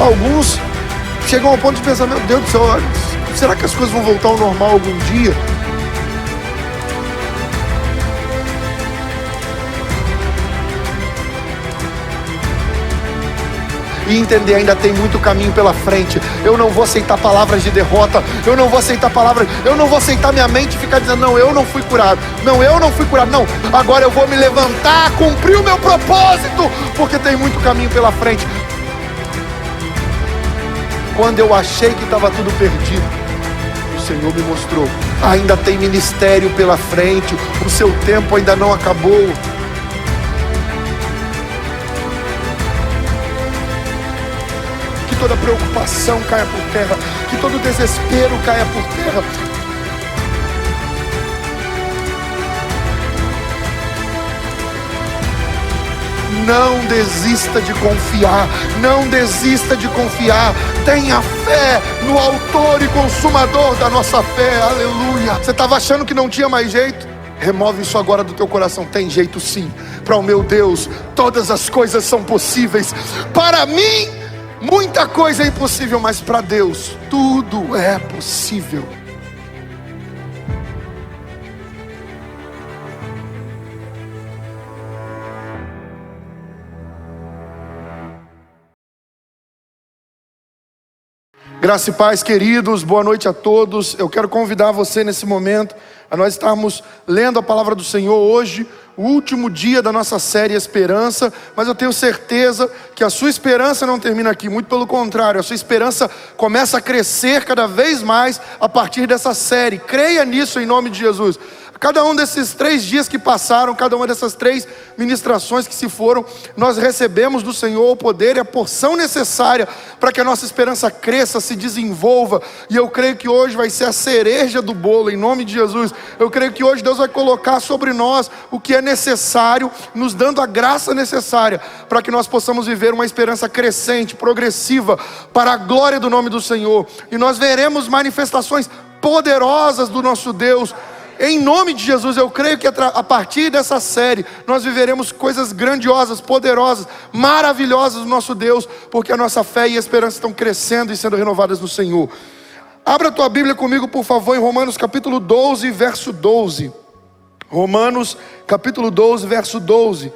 Alguns chegam ao ponto de pensar: meu Deus do céu, será que as coisas vão voltar ao normal algum dia? E entender, ainda tem muito caminho pela frente. Eu não vou aceitar palavras de derrota. Eu não vou aceitar minha mente ficar dizendo: não, eu não fui curado. Não, eu não fui curado. Não, agora eu vou me levantar, cumprir o meu propósito, porque tem muito caminho pela frente. Quando eu achei que estava tudo perdido, o Senhor me mostrou: ainda tem ministério pela frente. O seu tempo ainda não acabou. Que toda preocupação caia por terra, que todo desespero caia por terra. Não desista de confiar, não desista de confiar. Tenha fé no autor e consumador da nossa fé. Aleluia. Você estava achando que não tinha mais jeito? Remove isso agora do teu coração. Tem jeito sim. Para o meu Deus, todas as coisas são possíveis. Para mim, muita coisa é impossível, mas para Deus tudo é possível. Graça e paz, queridos, boa noite a todos. Eu quero convidar você nesse momento a nós estarmos lendo a palavra do Senhor hoje, o último dia da nossa série Esperança. Mas eu tenho certeza que a sua esperança não termina aqui, muito pelo contrário, a sua esperança começa a crescer cada vez mais a partir dessa série. Creia nisso em nome de Jesus. Cada um desses 3 dias que passaram, cada uma dessas 3 ministrações que se foram, nós recebemos do Senhor o poder e a porção necessária para que a nossa esperança cresça, se desenvolva. E eu creio que hoje vai ser a cereja do bolo, em nome de Jesus. Eu creio que hoje Deus vai colocar sobre nós o que é necessário, nos dando a graça necessária para que nós possamos viver uma esperança crescente, progressiva, para a glória do nome do Senhor. E nós veremos manifestações poderosas do nosso Deus. Em nome de Jesus, eu creio que a partir dessa série nós viveremos coisas grandiosas, poderosas, maravilhosas do nosso Deus, porque a nossa fé e a esperança estão crescendo e sendo renovadas no Senhor. Abra a tua Bíblia comigo, por favor, em Romanos capítulo 12, verso 12. Romanos capítulo 12, verso 12.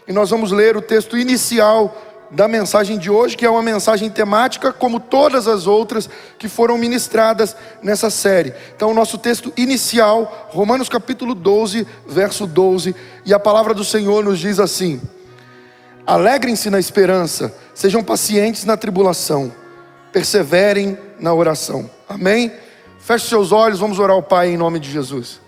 E nós vamos ler o texto inicial da mensagem de hoje, que é uma mensagem temática, como todas as outras que foram ministradas nessa série. Então o nosso texto inicial, Romanos capítulo 12, verso 12, e a palavra do Senhor nos diz assim: alegrem-se na esperança, sejam pacientes na tribulação, perseverem na oração. Amém? Feche seus olhos, vamos orar ao Pai em nome de Jesus.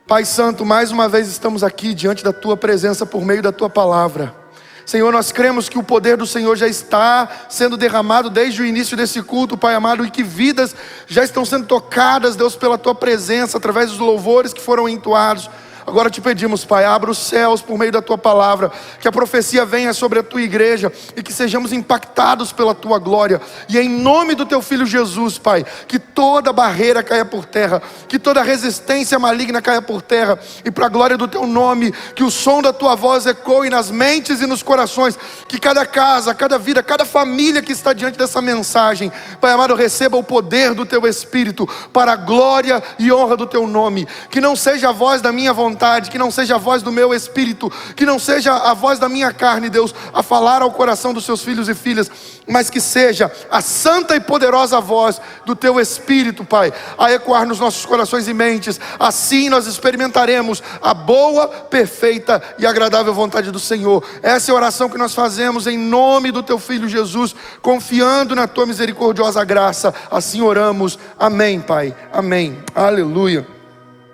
Pai Santo, mais uma vez estamos aqui diante da Tua presença por meio da Tua palavra. Senhor, nós cremos que o poder do Senhor já está sendo derramado desde o início desse culto, Pai amado, e que vidas já estão sendo tocadas, Deus, pela Tua presença, através dos louvores que foram entoados. Agora te pedimos, Pai, abra os céus por meio da Tua palavra, que a profecia venha sobre a Tua igreja e que sejamos impactados pela Tua glória. E em nome do Teu Filho Jesus, Pai, que toda barreira caia por terra, que toda resistência maligna caia por terra, e para a glória do Teu nome, que o som da Tua voz ecoe nas mentes e nos corações, que cada casa, cada vida, cada família que está diante dessa mensagem, Pai amado, receba o poder do Teu Espírito, para a glória e honra do Teu nome. Que não seja a voz da minha vontade, que não seja a voz do meu espírito, que não seja a voz da minha carne, Deus, a falar ao coração dos seus filhos e filhas, mas que seja a santa e poderosa voz do Teu Espírito, Pai, a ecoar nos nossos corações e mentes. Assim nós experimentaremos a boa, perfeita e agradável vontade do Senhor. Essa é a oração que nós fazemos em nome do Teu Filho Jesus, confiando na Tua misericordiosa graça. Assim oramos. Amém, Pai. Amém. Aleluia.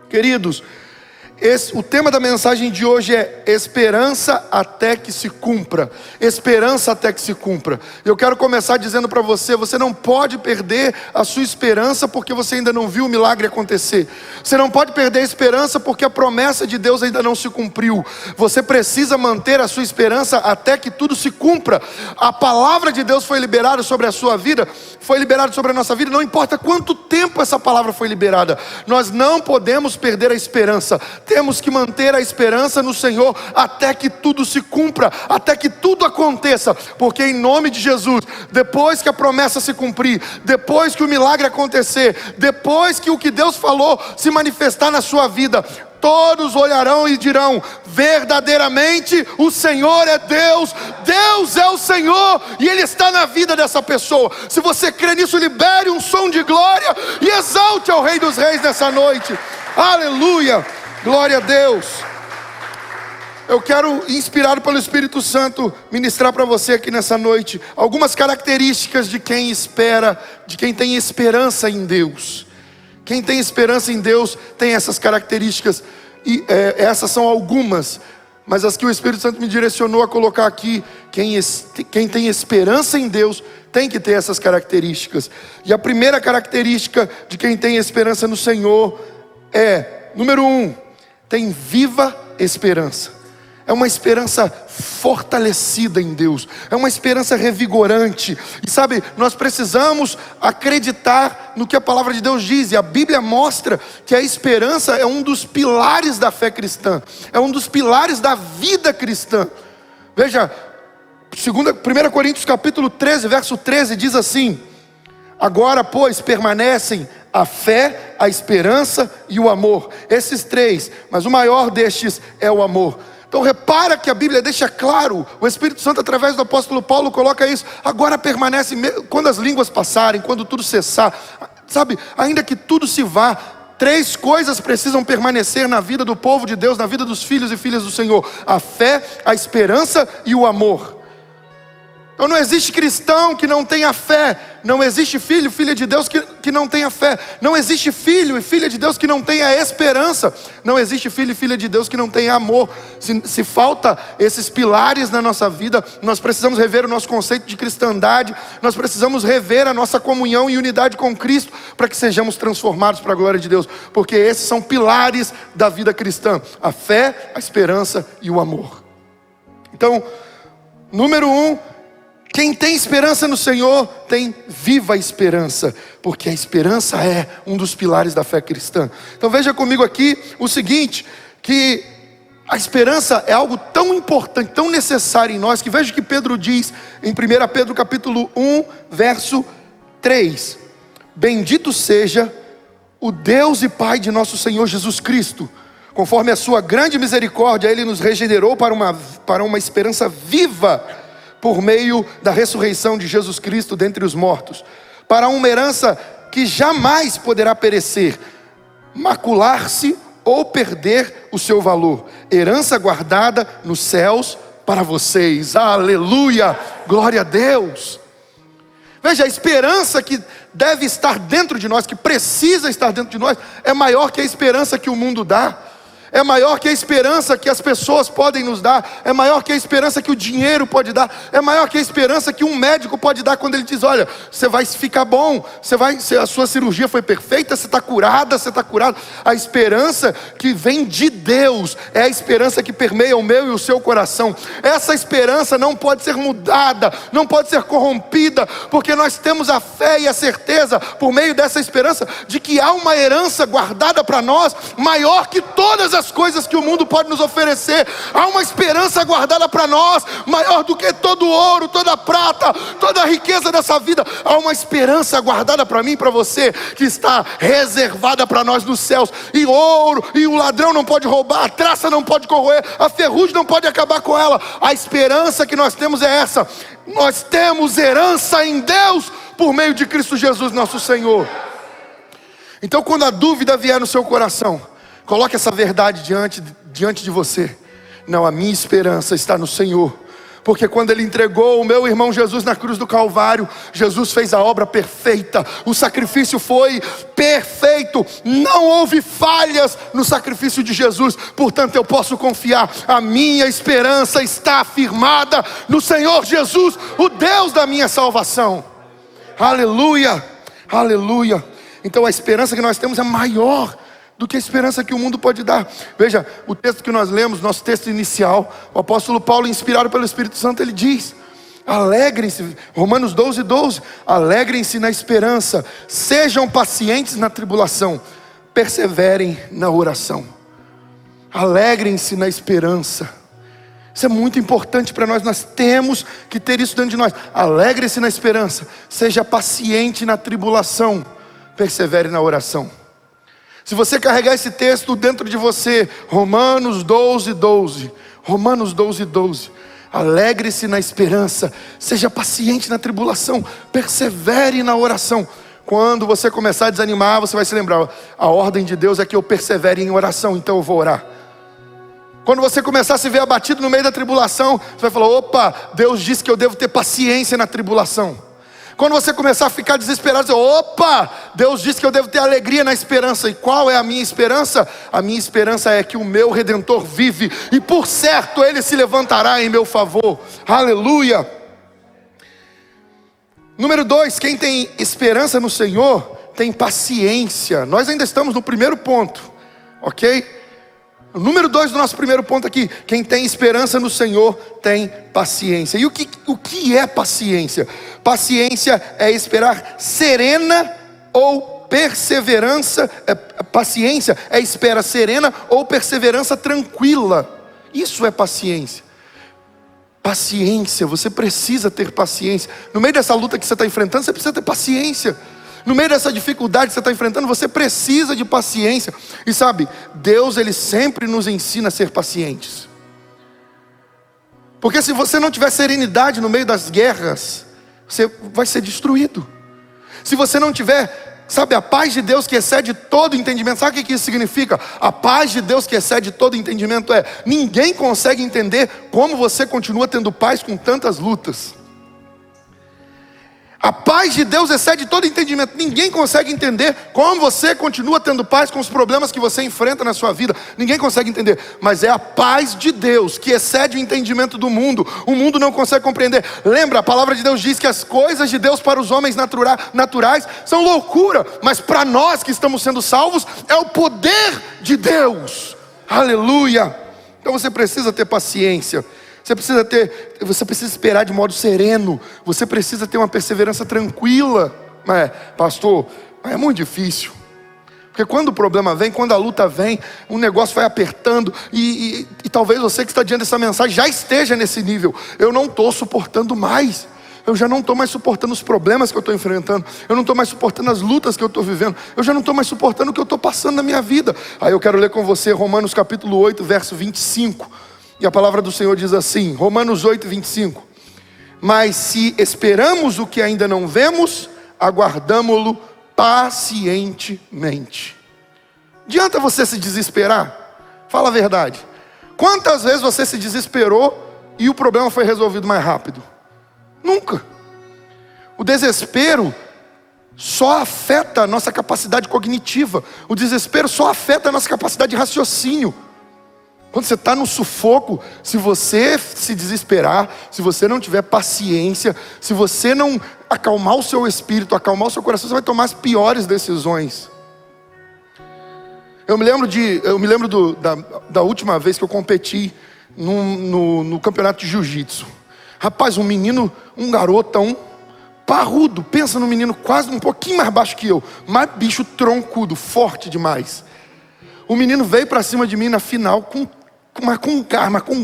Queridos, o tema da mensagem de hoje é esperança até que se cumpra. Esperança até que se cumpra. Eu quero começar dizendo para você: você não pode perder a sua esperança porque você ainda não viu o milagre acontecer. Você não pode perder a esperança porque a promessa de Deus ainda não se cumpriu. Você precisa manter a sua esperança até que tudo se cumpra. A palavra de Deus foi liberada sobre a sua vida, foi liberada sobre a nossa vida, não importa quanto tempo essa palavra foi liberada. Nós não podemos perder a esperança. temos que manter a esperança no Senhor até que tudo se cumpra, até que tudo aconteça, porque em nome de Jesus, depois que a promessa se cumprir, depois que o milagre acontecer, depois que o que Deus falou se manifestar na sua vida, todos olharão e dirão: verdadeiramente o Senhor é Deus, Deus é o Senhor, e Ele está na vida dessa pessoa. Se você crê nisso, libere um som de glória e exalte ao Rei dos Reis nessa noite. Aleluia, glória a Deus. Eu quero, inspirado pelo Espírito Santo, ministrar para você aqui nessa noite algumas características de quem espera, de quem tem esperança em Deus. Quem tem esperança em Deus tem essas características, e essas são algumas, mas as que o Espírito Santo me direcionou a colocar aqui. Quem tem esperança em Deus tem que ter essas características. E a primeira característica de quem tem esperança no Senhor é, número 1, tem viva esperança. É uma esperança fortalecida em Deus, é uma esperança revigorante. E sabe, nós precisamos acreditar no que a palavra de Deus diz. E a Bíblia mostra que a esperança é um dos pilares da fé cristã, é um dos pilares da vida cristã. Veja, 1 Coríntios capítulo 13, verso 13 diz assim: agora, pois, permanecem a fé, a esperança e o amor, esses três, mas o maior destes é o amor. Então repara que a Bíblia deixa claro, o Espírito Santo através do apóstolo Paulo coloca isso: agora permanece, quando as línguas passarem, quando tudo cessar, sabe, ainda que tudo se vá, três coisas precisam permanecer na vida do povo de Deus, na vida dos filhos e filhas do Senhor: a fé, a esperança e o amor. Então não existe cristão que não tenha fé, não existe filho, filha de Deus que não tenha fé, não existe filho e filha de Deus que não tenha esperança, não existe filho e filha de Deus que não tenha amor. Se falta esses pilares na nossa vida, nós precisamos rever o nosso conceito de cristandade, nós precisamos rever a nossa comunhão e unidade com Cristo, para que sejamos transformados para a glória de Deus, porque esses são pilares da vida cristã: a fé, a esperança e o amor. Então, número 1, quem tem esperança no Senhor tem viva esperança, porque a esperança é um dos pilares da fé cristã. Então veja comigo aqui o seguinte, que a esperança é algo tão importante, tão necessário em nós, que veja que Pedro diz em 1 Pedro capítulo 1, verso 3: bendito seja o Deus e Pai de nosso Senhor Jesus Cristo, conforme a sua grande misericórdia, Ele nos regenerou para uma esperança viva, por meio da ressurreição de Jesus Cristo dentre os mortos, para uma herança que jamais poderá perecer, macular-se ou perder o seu valor, herança guardada nos céus para vocês. Aleluia, glória a Deus. Veja, a esperança que deve estar dentro de nós, que precisa estar dentro de nós, é maior que a esperança que o mundo dá, é maior que a esperança que as pessoas podem nos dar, é maior que a esperança que o dinheiro pode dar, é maior que a esperança que um médico pode dar quando ele diz: olha, você vai ficar bom, a sua cirurgia foi perfeita, você está curada, você está curado. A esperança que vem de Deus é a esperança que permeia o meu e o seu coração. Essa esperança não pode ser mudada, não pode ser corrompida, porque nós temos a fé e a certeza, por meio dessa esperança, de que há uma herança guardada para nós, maior que todas as coisas que o mundo pode nos oferecer. Há uma esperança guardada para nós, maior do que todo ouro, toda prata, toda a riqueza dessa vida. Há uma esperança guardada para mim e para você, que está reservada para nós nos céus. E ouro, e o ladrão não pode roubar, a traça não pode corroer, a ferrugem não pode acabar com ela. A esperança que nós temos é essa: nós temos herança em Deus, por meio de Cristo Jesus nosso Senhor. Então, quando a dúvida vier no seu coração, coloque essa verdade diante de você: não, a minha esperança está no Senhor, porque quando Ele entregou o meu irmão Jesus na cruz do Calvário, Jesus fez a obra perfeita, o sacrifício foi perfeito, não houve falhas no sacrifício de Jesus. Portanto, eu posso confiar, a minha esperança está firmada no Senhor Jesus, o Deus da minha salvação. Aleluia, aleluia. Então a esperança que nós temos é maior do que a esperança que o mundo pode dar. Veja, o texto que nós lemos, nosso texto inicial, o apóstolo Paulo, inspirado pelo Espírito Santo, ele diz: alegrem-se, Romanos 12, 12, alegrem-se na esperança, sejam pacientes na tribulação, perseverem na oração. Alegrem-se na esperança. Isso é muito importante para nós. Nós temos que ter isso dentro de nós. Alegre-se na esperança. Seja paciente na tribulação. Persevere na oração. Se você carregar esse texto dentro de você, Romanos 12, 12. Romanos 12, 12. Alegre-se na esperança. Seja paciente na tribulação. Persevere na oração. Quando você começar a desanimar, você vai se lembrar: a ordem de Deus é que eu persevere em oração, então eu vou orar. Quando você começar a se ver abatido no meio da tribulação, você vai falar: opa, Deus disse que eu devo ter paciência na tribulação. Quando você começar a ficar desesperado, você vai: opa, Deus disse que eu devo ter alegria na esperança. E qual é a minha esperança? A minha esperança é que o meu Redentor vive, e por certo Ele se levantará em meu favor. Aleluia. Número 2, quem tem esperança no Senhor, tem paciência. Nós ainda estamos no primeiro ponto, ok? O número 2 do nosso primeiro ponto aqui: quem tem esperança no Senhor tem paciência. E o que é paciência? Paciência é esperar serena ou perseverança. Paciência é espera serena ou perseverança tranquila. Isso é paciência. Paciência, você precisa ter paciência. No meio dessa luta que você está enfrentando, você precisa ter paciência. No meio dessa dificuldade que você está enfrentando, você precisa de paciência. E sabe, Deus, Ele sempre nos ensina a ser pacientes. Porque se você não tiver serenidade no meio das guerras, você vai ser destruído. Se você não tiver, sabe, a paz de Deus que excede todo entendimento. Sabe o que isso significa? A paz de Deus que excede todo entendimento ninguém consegue entender como você continua tendo paz com tantas lutas. A paz de Deus excede todo entendimento. Ninguém consegue entender como você continua tendo paz com os problemas que você enfrenta na sua vida. Ninguém consegue entender. Mas é a paz de Deus que excede o entendimento do mundo. O mundo não consegue compreender. Lembra, a palavra de Deus diz que as coisas de Deus para os homens naturais são loucura. Mas para nós que estamos sendo salvos, é o poder de Deus. Aleluia. Então você precisa ter paciência. Você precisa esperar de modo sereno. Você precisa ter uma perseverança tranquila. Pastor, é muito difícil. Porque quando o problema vem, quando a luta vem, o negócio vai apertando. E talvez você que está diante dessa mensagem já esteja nesse nível. Eu não estou suportando mais. Eu já não estou mais suportando os problemas que eu estou enfrentando. Eu não estou mais suportando as lutas que eu estou vivendo. Eu já não estou mais suportando o que eu estou passando na minha vida. Aí eu quero ler com você Romanos capítulo 8, verso 25. E a palavra do Senhor diz assim, Romanos 8, 25. Mas se esperamos o que ainda não vemos, aguardamo-lo pacientemente. Adianta você se desesperar? Fala a verdade. Quantas vezes você se desesperou e o problema foi resolvido mais rápido? Nunca. O desespero só afeta a nossa capacidade cognitiva. O desespero só afeta a nossa capacidade de raciocínio. Quando você está no sufoco, se você se desesperar, se você não tiver paciência, se você não acalmar o seu espírito, acalmar o seu coração, você vai tomar as piores decisões. Eu me lembro da última vez que eu competi no campeonato de jiu-jitsu. Rapaz, um garotão parrudo, pensa num menino quase um pouquinho mais baixo que eu, mas bicho troncudo, forte demais. O menino veio para cima de mim na final com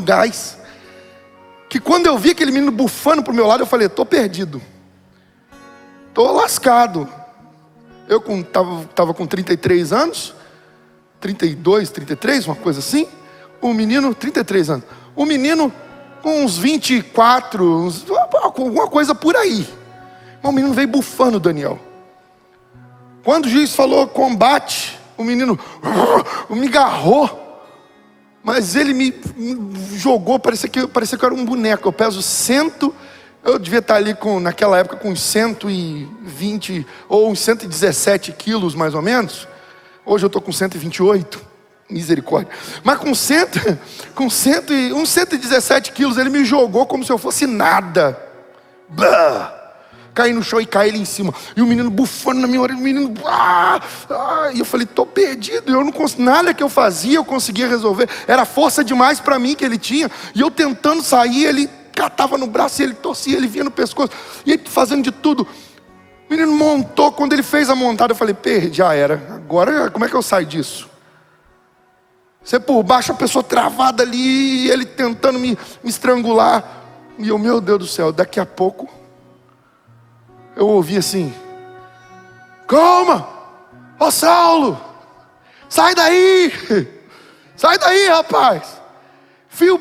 gás, que quando eu vi aquele menino bufando pro meu lado, eu falei: tô perdido, tô lascado. Eu tava com 33 anos, 32, 33, uma coisa assim. O menino, 33 anos. O menino com uns 24, alguma coisa por aí. Mas o menino veio bufando, Daniel. Quando o juiz falou combate, o menino me agarrou. Mas ele me jogou, parecia que eu era um boneco. Eu peso eu devia estar ali naquela época com uns 120 ou uns 117 quilos mais ou menos. Hoje eu estou com 128, misericórdia. Mas com uns 117 quilos, ele me jogou como se eu fosse nada. Bah! Caí no chão e caí ali em cima. E o menino bufando na minha orelha. O menino... E eu falei: tô perdido. Eu não nada que eu fazia eu conseguia resolver. Era força demais para mim que ele tinha. E eu tentando sair, ele catava no braço, ele torcia, ele vinha no pescoço. E ele fazendo de tudo. O menino montou. Quando ele fez a montada, eu falei: já era. Agora como é que eu saio disso? Você por baixo, a pessoa travada ali, ele tentando me estrangular. E eu, meu Deus do céu, daqui a pouco, eu ouvi assim: calma, ó Saulo, sai daí, rapaz. Enfia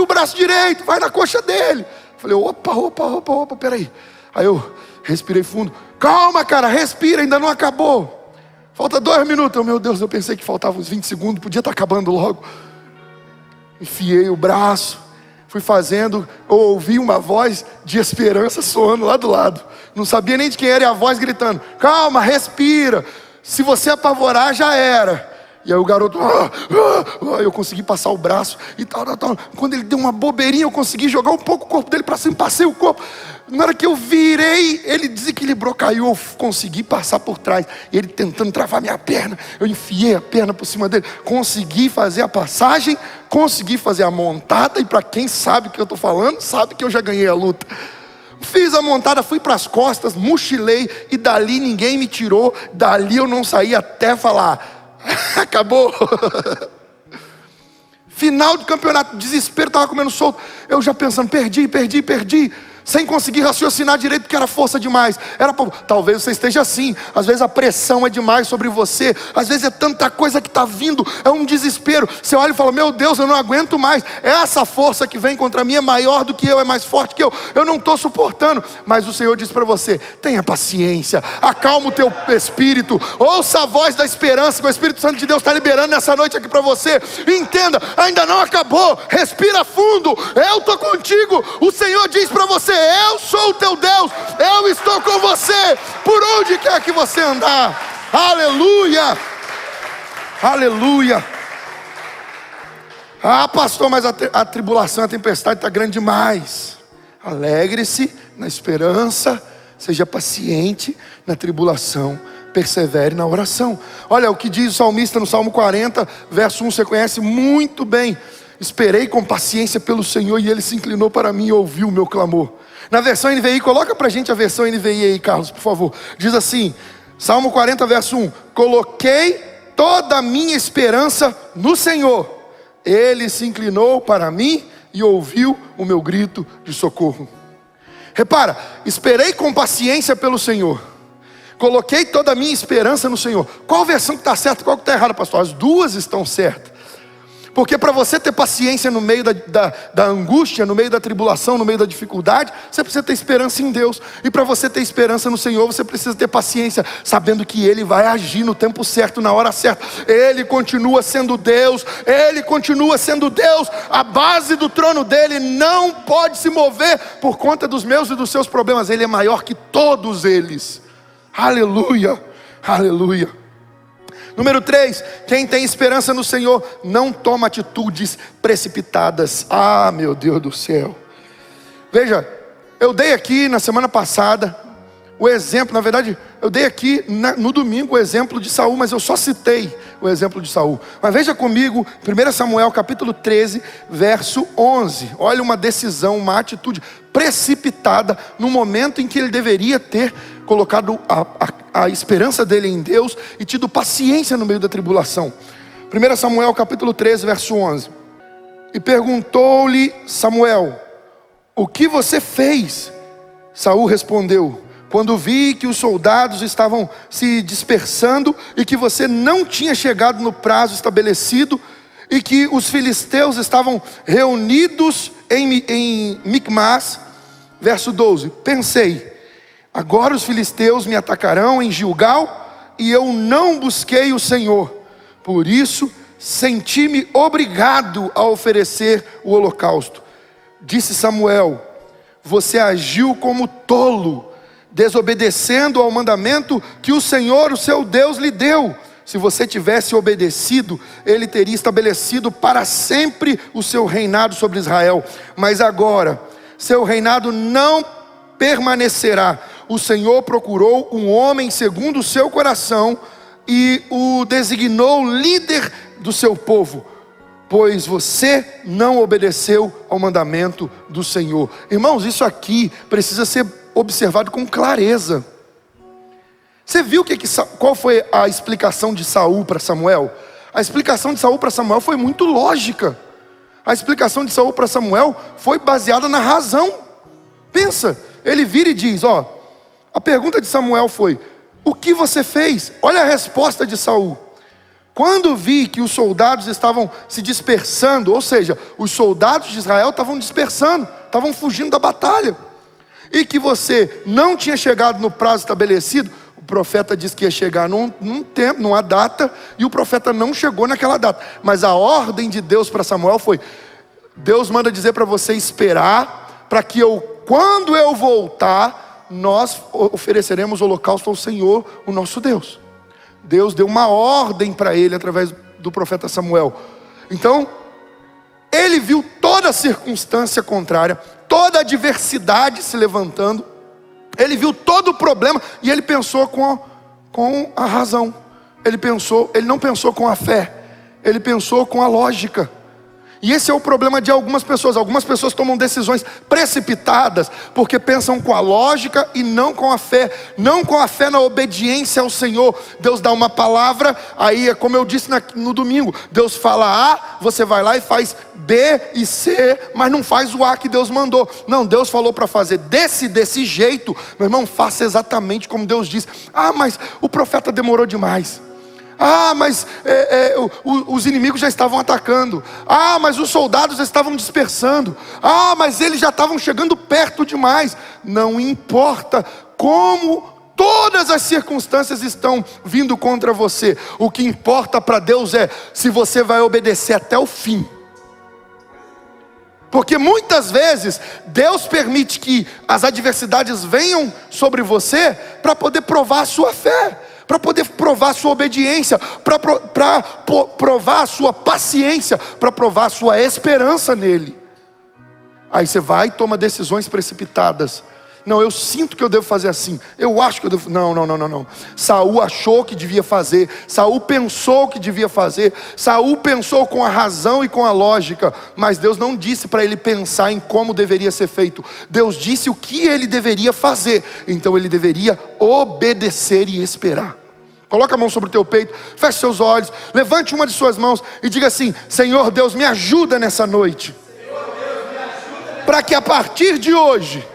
o braço direito, vai na coxa dele. Falei, opa, peraí. Aí eu respirei fundo. Calma, cara, respira, ainda não acabou. Falta 2 minutos. Meu Deus, eu pensei que faltavam uns 20 segundos, podia estar acabando logo. Enfiei o braço, fui fazendo. Eu ouvi uma voz de esperança soando lá do lado. Não sabia nem de quem era, e a voz gritando: calma, respira. Se você apavorar, já era. E aí o garoto, eu consegui passar o braço e tal. Quando ele deu uma bobeirinha, eu consegui jogar um pouco o corpo dele para cima, passei o corpo. Na hora que eu virei, ele desequilibrou, caiu, eu consegui passar por trás. E ele tentando travar minha perna, eu enfiei a perna por cima dele, consegui fazer a passagem, consegui fazer a montada. E para quem sabe o que eu estou falando, sabe que eu já ganhei a luta. Fiz a montada, fui para as costas, mochilei, e dali ninguém me tirou. Dali eu não saí até falar: acabou. Final do campeonato, desespero, estava comendo solto. Eu já pensando, perdi. Sem conseguir raciocinar direito, porque era força demais. Talvez você esteja assim. Às vezes a pressão é demais sobre você. Às vezes é tanta coisa que está vindo, é um desespero. Você olha e fala: meu Deus, eu não aguento mais. Essa força que vem contra mim é maior do que eu, é mais forte que eu. Eu não estou suportando. Mas o Senhor diz para você: tenha paciência, acalma o teu espírito, ouça a voz da esperança que o Espírito Santo de Deus está liberando nessa noite aqui para você. Entenda, ainda não acabou. Respira fundo, eu estou contigo. O Senhor diz para você: eu sou o teu Deus, eu estou com você, por onde quer que você andar. Aleluia, aleluia. Ah, pastor, mas a tribulação, a tempestade está grande demais. Alegre-se na esperança, seja paciente na tribulação, persevere na oração. Olha o que diz o salmista no Salmo 40, verso 1, você conhece muito bem: esperei com paciência pelo Senhor, e Ele se inclinou para mim e ouviu o meu clamor. Na versão NVI, coloca pra gente a versão NVI aí, Carlos, por favor. Diz assim, Salmo 40, verso 1: coloquei toda a minha esperança no Senhor, Ele se inclinou para mim e ouviu o meu grito de socorro. Repara, esperei com paciência pelo Senhor, coloquei toda a minha esperança no Senhor. Qual versão que está certa, qual que está errada, pastor? As duas estão certas. Porque para você ter paciência no meio da angústia, no meio da tribulação, no meio da dificuldade, você precisa ter esperança em Deus. E para você ter esperança no Senhor, você precisa ter paciência, sabendo que Ele vai agir no tempo certo, na hora certa. Ele continua sendo Deus, Ele continua sendo Deus. A base do trono dEle não pode se mover por conta dos meus e dos seus problemas. Ele é maior que todos eles. Aleluia, aleluia. Número 3, quem tem esperança no Senhor não toma atitudes precipitadas. Ah, meu Deus do céu. Veja, eu dei aqui na semana passada o exemplo, na verdade, eu dei aqui no domingo o exemplo de Saul, mas eu só citei o exemplo de Saul. Mas veja comigo, 1 Samuel capítulo 13, verso 11. Olha uma decisão, uma atitude precipitada no momento em que ele deveria ter colocado a esperança dele em Deus e tido paciência no meio da tribulação. 1 Samuel capítulo 13, verso 11. E perguntou-lhe Samuel: o que você fez? Saul respondeu: quando vi que os soldados estavam se dispersando e que você não tinha chegado no prazo estabelecido e que os filisteus estavam reunidos em Micmas, verso 12, pensei: agora os filisteus me atacarão em Gilgal e eu não busquei o Senhor, por isso senti-me obrigado a oferecer o holocausto. Disse Samuel: você agiu como tolo, desobedecendo ao mandamento que o Senhor, o seu Deus, lhe deu. Se você tivesse obedecido, Ele teria estabelecido para sempre o seu reinado sobre Israel. Mas agora, seu reinado não permanecerá. O Senhor procurou um homem segundo o seu coração e o designou líder do seu povo, pois você não obedeceu ao mandamento do Senhor. Irmãos, isso aqui precisa ser observado com clareza. Você viu qual foi a explicação de Saul para Samuel? A explicação de Saul para Samuel foi muito lógica. A explicação de Saul para Samuel foi baseada na razão. Pensa, ele vira e diz, a pergunta de Samuel foi: o que você fez? Olha a resposta de Saul: quando vi que os soldados estavam se dispersando, ou seja, os soldados de Israel estavam dispersando, estavam fugindo da batalha, e que você não tinha chegado no prazo estabelecido. O profeta disse que ia chegar num tempo, numa data, e o profeta não chegou naquela data. Mas a ordem de Deus para Samuel foi: Deus manda dizer para você esperar, para que quando eu voltar, nós ofereceremos holocausto ao Senhor, o nosso Deus. Deus deu uma ordem para ele através do profeta Samuel. Então, ele viu toda a circunstância contrária, toda a adversidade se levantando. Ele viu todo o problema e ele pensou com a razão. Ele não pensou com a fé, ele pensou com a lógica. E esse é o problema de algumas pessoas. Algumas pessoas tomam decisões precipitadas, porque pensam com a lógica e não com a fé. Não com a fé na obediência ao Senhor. Deus dá uma palavra, aí é como eu disse no domingo. Deus fala A, você vai lá e faz B e C, mas não faz o A que Deus mandou. Não, Deus falou para fazer desse jeito. Meu irmão, faça exatamente como Deus disse. Mas o profeta demorou demais. Mas os inimigos já estavam atacando. Mas os soldados estavam dispersando. Mas eles já estavam chegando perto demais. Não importa como todas as circunstâncias estão vindo contra você. O que importa para Deus é se você vai obedecer até o fim. Porque muitas vezes Deus permite que as adversidades venham sobre você para poder provar a sua fé, para poder provar a sua obediência, para provar a sua paciência, para provar a sua esperança nele. Aí você vai e toma decisões precipitadas. Não, eu sinto que eu devo fazer assim. Eu acho que eu devo... Não. Saul achou que devia fazer. Saul pensou que devia fazer. Saul pensou com a razão e com a lógica. Mas Deus não disse para ele pensar em como deveria ser feito. Deus disse o que ele deveria fazer. Então ele deveria obedecer e esperar. Coloca a mão sobre o teu peito, feche seus olhos, levante uma de suas mãos e diga assim: Senhor Deus, me ajuda nessa noite. Para que a partir de hoje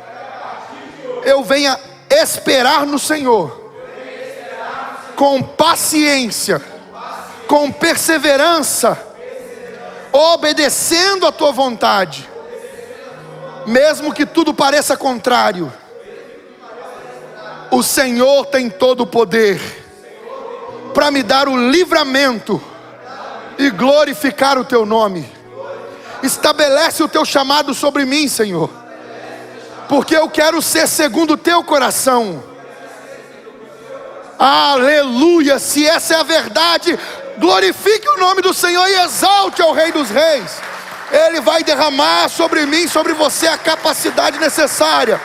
eu venha esperar no Senhor, com paciência, com perseverança, obedecendo a tua vontade, mesmo que tudo pareça contrário. O Senhor tem todo o poder para me dar o livramento e glorificar o teu nome. Estabelece o teu chamado sobre mim, Senhor, porque eu quero ser segundo o teu coração. Aleluia! Se essa é a verdade, glorifique o nome do Senhor e exalte ao Rei dos Reis. Ele vai derramar sobre mim, sobre você, a capacidade necessária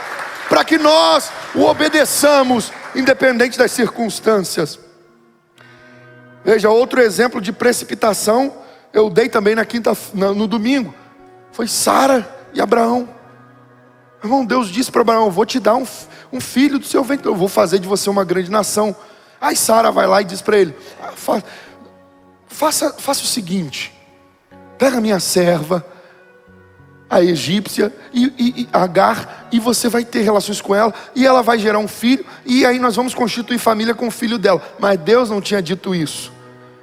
para que nós o obedeçamos, independente das circunstâncias. Veja, outro exemplo de precipitação eu dei também no domingo. Foi Sara e Abraão. Irmão, Deus disse para Abraão: eu vou te dar um filho do seu ventre, eu vou fazer de você uma grande nação. Aí Sara vai lá e diz para ele: faça o seguinte, pega a minha serva, a egípcia, e Agar, e você vai ter relações com ela, e ela vai gerar um filho, e aí nós vamos constituir família com o filho dela. Mas Deus não tinha dito isso.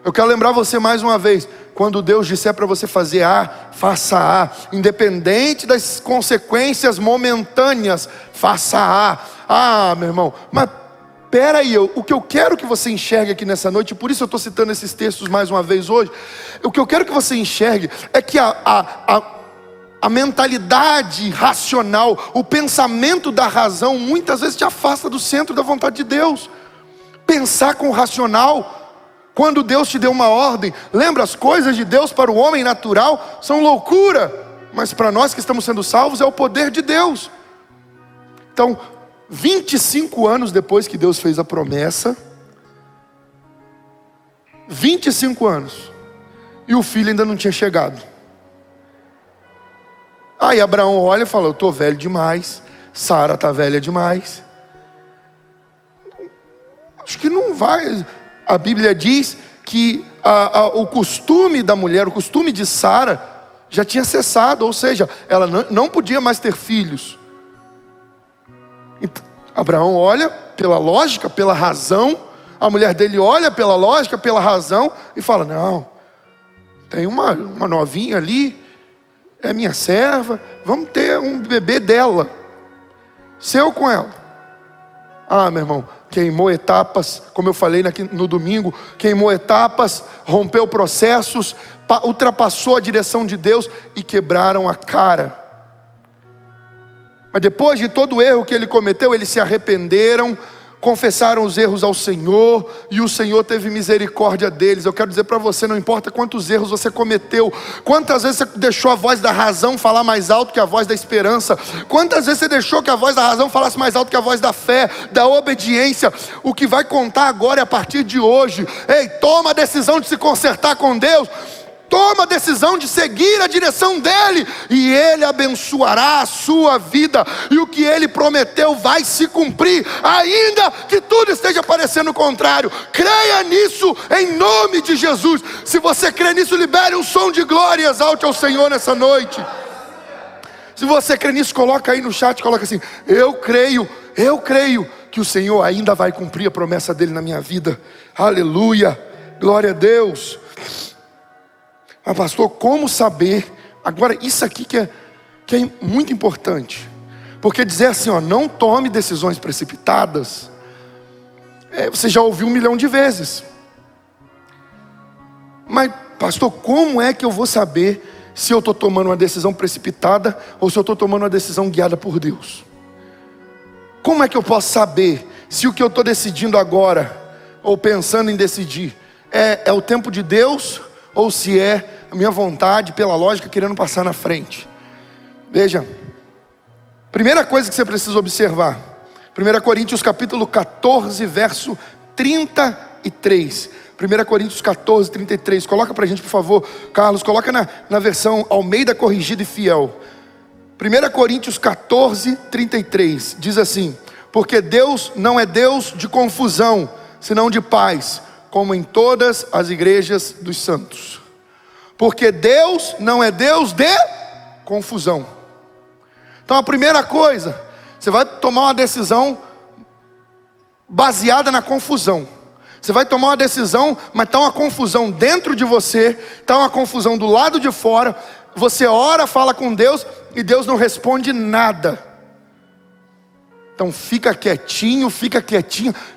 Eu quero lembrar você mais uma vez: quando Deus disser para você fazer A, faça A, independente das consequências momentâneas, faça A. Meu irmão, mas peraí, o que eu quero que você enxergue aqui nessa noite, por isso eu estou citando esses textos mais uma vez hoje, o que eu quero que você enxergue é que a mentalidade racional, o pensamento da razão, muitas vezes te afasta do centro da vontade de Deus. Pensar com o racional, quando Deus te deu uma ordem, lembra, as coisas de Deus para o homem natural são loucura, mas para nós que estamos sendo salvos é o poder de Deus. Então, 25 anos depois que Deus fez a promessa, 25 anos, e o filho ainda não tinha chegado. Aí Abraão olha e fala: eu estou velho demais, Sara está velha demais, acho que não vai. A Bíblia diz que o costume da mulher, o costume de Sara já tinha cessado, ou seja, ela não podia mais ter filhos. Então, Abraão olha pela lógica, pela razão, a mulher dele olha pela lógica, pela razão e fala: não, tem uma novinha ali, é minha serva, vamos ter um bebê dela, seu com ela. Ah, meu irmão, queimou etapas, como eu falei no domingo, queimou etapas, rompeu processos, ultrapassou a direção de Deus e quebraram a cara. Mas depois de todo o erro que ele cometeu, eles se arrependeram, confessaram os erros ao Senhor, e o Senhor teve misericórdia deles. Eu quero dizer para você, não importa quantos erros você cometeu, quantas vezes você deixou a voz da razão falar mais alto que a voz da esperança, quantas vezes você deixou que a voz da razão falasse mais alto que a voz da fé, da obediência. O que vai contar agora é a partir de hoje. Ei, toma a decisão de se consertar com Deus, toma a decisão de seguir a direção dEle, e Ele abençoará a sua vida, e o que Ele prometeu vai se cumprir, ainda que tudo esteja parecendo contrário. Creia nisso em nome de Jesus. Se você crê nisso, libere um som de glória e exalte ao Senhor nessa noite. Se você crê nisso, coloca aí no chat, coloca assim: eu creio que o Senhor ainda vai cumprir a promessa dEle na minha vida. Aleluia, glória a Deus. Mas pastor, como saber? Agora isso aqui que é muito importante, porque dizer assim, não tome decisões precipitadas, você já ouviu 1 milhão de vezes. Mas pastor, como é que eu vou saber se eu estou tomando uma decisão precipitada ou se eu estou tomando uma decisão guiada por Deus? Como é que eu posso saber se o que eu estou decidindo agora, ou pensando em decidir, é o tempo de Deus, ou se é a minha vontade, pela lógica, querendo passar na frente? Veja, primeira coisa que você precisa observar, 1 Coríntios capítulo 14, verso 33. 1 Coríntios 14, 33. Coloca pra gente, por favor, Carlos. Coloca na versão Almeida Corrigida e Fiel. 1 Coríntios 14, 33. Diz assim: porque Deus não é Deus de confusão, senão de paz, como em todas as igrejas dos santos. Porque Deus não é Deus de confusão. Então a primeira coisa, você vai tomar uma decisão baseada na confusão. Você vai tomar uma decisão, mas está uma confusão dentro de você, está uma confusão do lado de fora. Você ora, fala com Deus e Deus não responde nada. Então fica quietinho,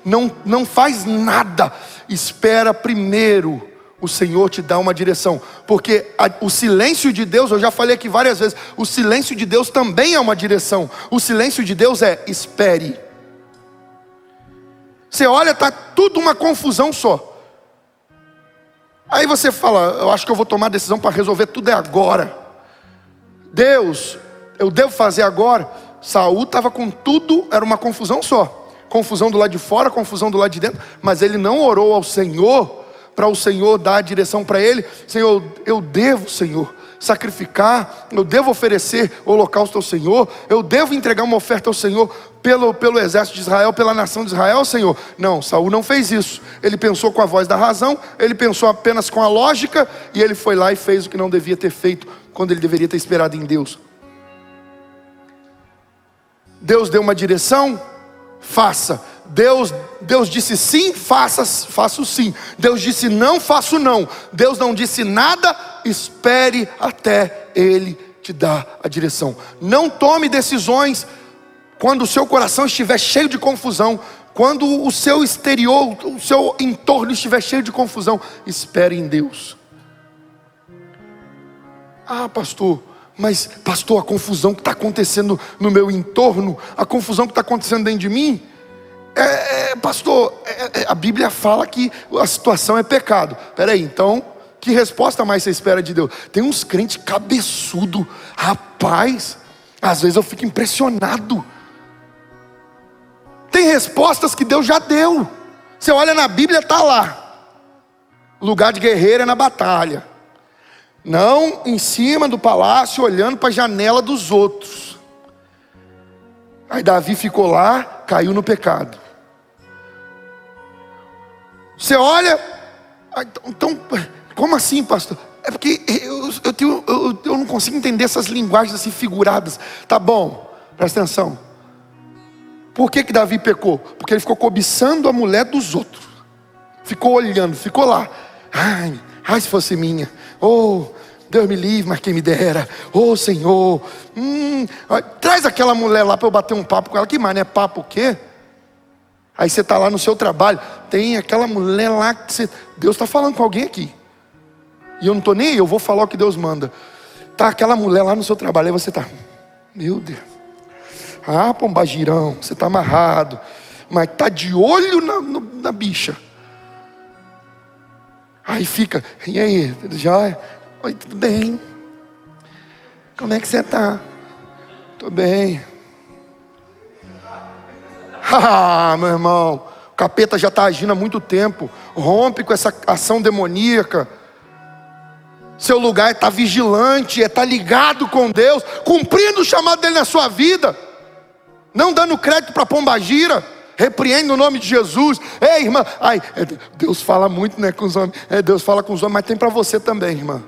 não faz nada. Espera primeiro o Senhor te dá uma direção, porque o silêncio de Deus, eu já falei aqui várias vezes, o silêncio de Deus também é uma direção. O silêncio de Deus é: espere. Você olha, está tudo uma confusão só. Aí você fala: eu acho que eu vou tomar a decisão para resolver tudo agora. Deus, eu devo fazer agora? Saul estava com tudo, era uma confusão só. Confusão do lado de fora, confusão do lado de dentro. Mas ele não orou ao Senhor, para o Senhor dar a direção para ele. Senhor, eu devo, Senhor, sacrificar, eu devo oferecer holocausto ao Senhor, eu devo entregar uma oferta ao Senhor pelo exército de Israel, pela nação de Israel, Senhor. Não, Saul não fez isso. Ele pensou com a voz da razão, ele pensou apenas com a lógica, e ele foi lá e fez o que não devia ter feito, quando ele deveria ter esperado em Deus. Deus deu uma direção, faça. Deus disse sim, faço sim. Deus disse não, faço não. Deus não disse nada, espere até Ele te dar a direção. Não tome decisões quando o seu coração estiver cheio de confusão, quando o seu exterior, o seu entorno estiver cheio de confusão. Espere em Deus. Ah, pastor, mas pastor, a confusão que está acontecendo no meu entorno, a confusão que está acontecendo dentro de mim, pastor, a Bíblia fala que a situação é pecado. Peraí, então, que resposta mais você espera de Deus? Tem uns crentes cabeçudo, rapaz, às vezes eu fico impressionado. Tem respostas que Deus já deu. Você olha na Bíblia, está lá: lugar de guerreiro é na batalha, não em cima do palácio olhando para a janela dos outros. Aí Davi ficou lá, caiu no pecado. Você olha, Então, como assim, pastor? É porque eu não consigo entender essas linguagens assim figuradas. Tá bom, presta atenção. Por que Davi pecou? Porque ele ficou cobiçando a mulher dos outros. Ficou olhando, ficou lá. Ai, se fosse minha. Oh, Deus me livre, mas quem me dera. Oh, Senhor. Traz aquela mulher lá para eu bater um papo com ela. Que mais, né? Papo o quê? Aí você está lá no seu trabalho. Tem aquela mulher lá que Deus está falando com alguém aqui. E eu não estou nem aí, eu vou falar o que Deus manda. Tá aquela mulher lá no seu trabalho. Aí você está, meu Deus. Pombagirão, você está amarrado. Mas está de olho na bicha. Aí fica, e aí, já? Oi, tudo bem? Como é que você está? Tô bem. Meu irmão, o capeta já está agindo há muito tempo. Rompe com essa ação demoníaca. Seu lugar é estar vigilante, é estar ligado com Deus, cumprindo o chamado dele na sua vida, não dando crédito para pombagira. Repreende no nome de Jesus. Ei, irmã, Deus fala muito, né, com os homens. Deus fala com os homens, mas tem para você também, irmã.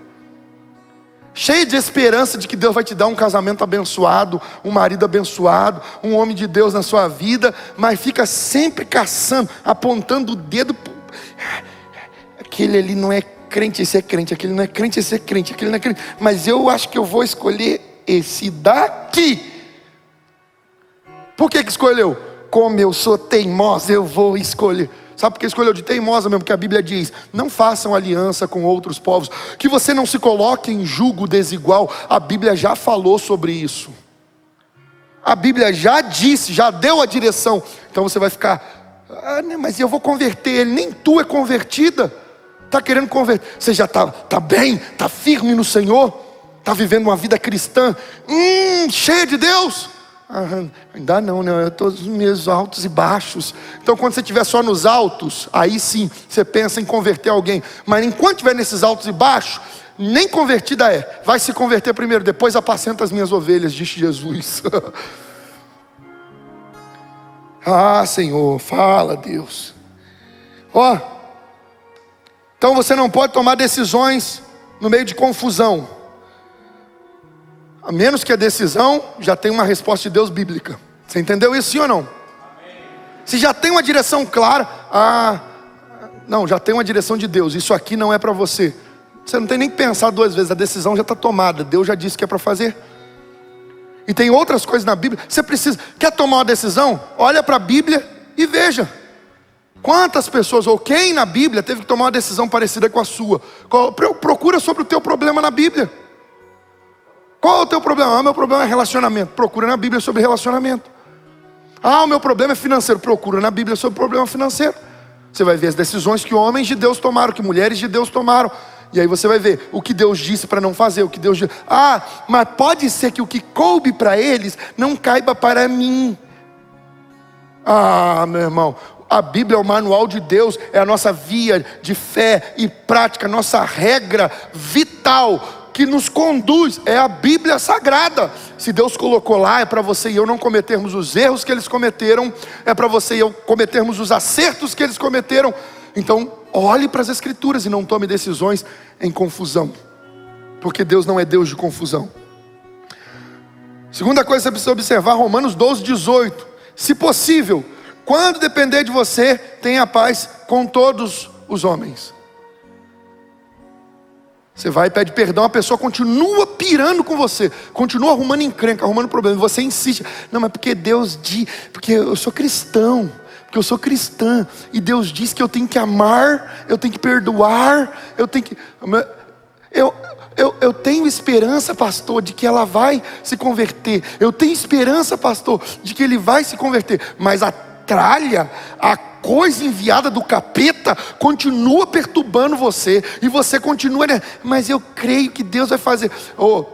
Cheio de esperança de que Deus vai te dar um casamento abençoado, um marido abençoado, um homem de Deus na sua vida, mas fica sempre caçando, apontando o dedo. Aquele ali não é crente, esse é crente. Aquele não é crente, esse é crente. Aquele não é crente. Mas eu acho que eu vou escolher esse daqui. Por que escolheu? Como eu sou teimosa, eu vou escolher. Sabe por que escolheu de teimosa mesmo? Porque a Bíblia diz, não façam aliança com outros povos, que você não se coloque em julgo desigual. A Bíblia já falou sobre isso. A Bíblia já disse, já deu a direção. Então você vai ficar, mas eu vou converter ele. Nem tu é convertida. Está querendo converter. Você já está bem, está firme no Senhor, está vivendo uma vida cristã, cheia de Deus. Ainda não, né? Eu estou nos meus altos e baixos. Então quando você estiver só nos altos, aí sim, você pensa em converter alguém. Mas enquanto estiver nesses altos e baixos, nem convertida é. Vai se converter primeiro, depois apacenta as minhas ovelhas, disse Jesus. Senhor, fala, Deus. Então você não pode tomar decisões no meio de confusão, a menos que a decisão já tenha uma resposta de Deus bíblica. Você entendeu isso, sim ou não? Amém. Se já tem uma direção clara, não, já tem uma direção de Deus. Isso aqui não é para você. Você não tem nem que pensar duas vezes, a decisão já está tomada. Deus já disse que é para fazer. E tem outras coisas na Bíblia. Você precisa, quer tomar uma decisão? Olha para a Bíblia e veja. Quantas pessoas, ou quem na Bíblia teve que tomar uma decisão parecida com a sua? Procura sobre o teu problema na Bíblia. Qual é o teu problema? Meu problema é relacionamento. Procura na Bíblia sobre relacionamento. O meu problema é financeiro. Procura na Bíblia sobre o problema financeiro. Você vai ver as decisões que homens de Deus tomaram, que mulheres de Deus tomaram. E aí você vai ver o que Deus disse para não fazer, o que Deus disse. Mas pode ser que o que coube para eles não caiba para mim. Meu irmão, a Bíblia é o manual de Deus, é a nossa via de fé e prática, nossa regra vital que nos conduz, é a Bíblia Sagrada. Se Deus colocou lá, é para você e eu não cometermos os erros que eles cometeram, é para você e eu cometermos os acertos que eles cometeram. Então, olhe para as Escrituras e não tome decisões em confusão, porque Deus não é Deus de confusão. Segunda coisa que você precisa observar, Romanos 12:18. Se possível, quando depender de você, tenha paz com todos os homens. Você vai e pede perdão, a pessoa continua pirando com você, continua arrumando encrenca, arrumando problema, e você insiste. Não, mas porque Deus diz, porque eu sou cristão, porque eu sou cristã, e Deus diz que eu tenho que amar, eu tenho que perdoar, eu tenho que... Eu tenho esperança, pastor, de que ela vai se converter. Eu tenho esperança, pastor, de que ele vai se converter. Mas a tralha, a coisa enviada do capeta continua perturbando você. E você continua, né? Mas eu creio que Deus vai fazer.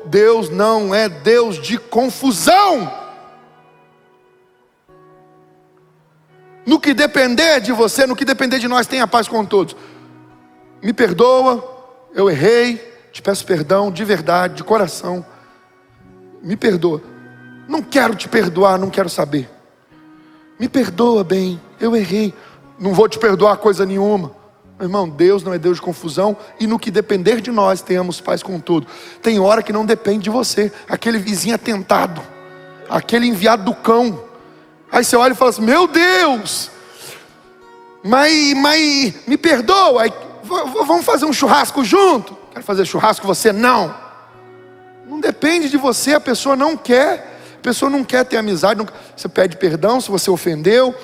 Deus não é Deus de confusão. No que depender de você, no que depender de nós, tenha paz com todos. Me perdoa, eu errei, te peço perdão de verdade, de coração. Me perdoa. Não quero te perdoar, não quero saber. Me perdoa bem, eu errei. Não vou te perdoar coisa nenhuma. Irmão, Deus não é Deus de confusão, e no que depender de nós, tenhamos paz com tudo. Tem hora que não depende de você, aquele vizinho atentado, aquele enviado do cão. Aí você olha e fala assim: meu Deus, mas me perdoa, aí, vamos fazer um churrasco junto? Quero fazer churrasco, você não. Não depende de você, a pessoa não quer. A pessoa não quer ter amizade, você pede perdão se você ofendeu,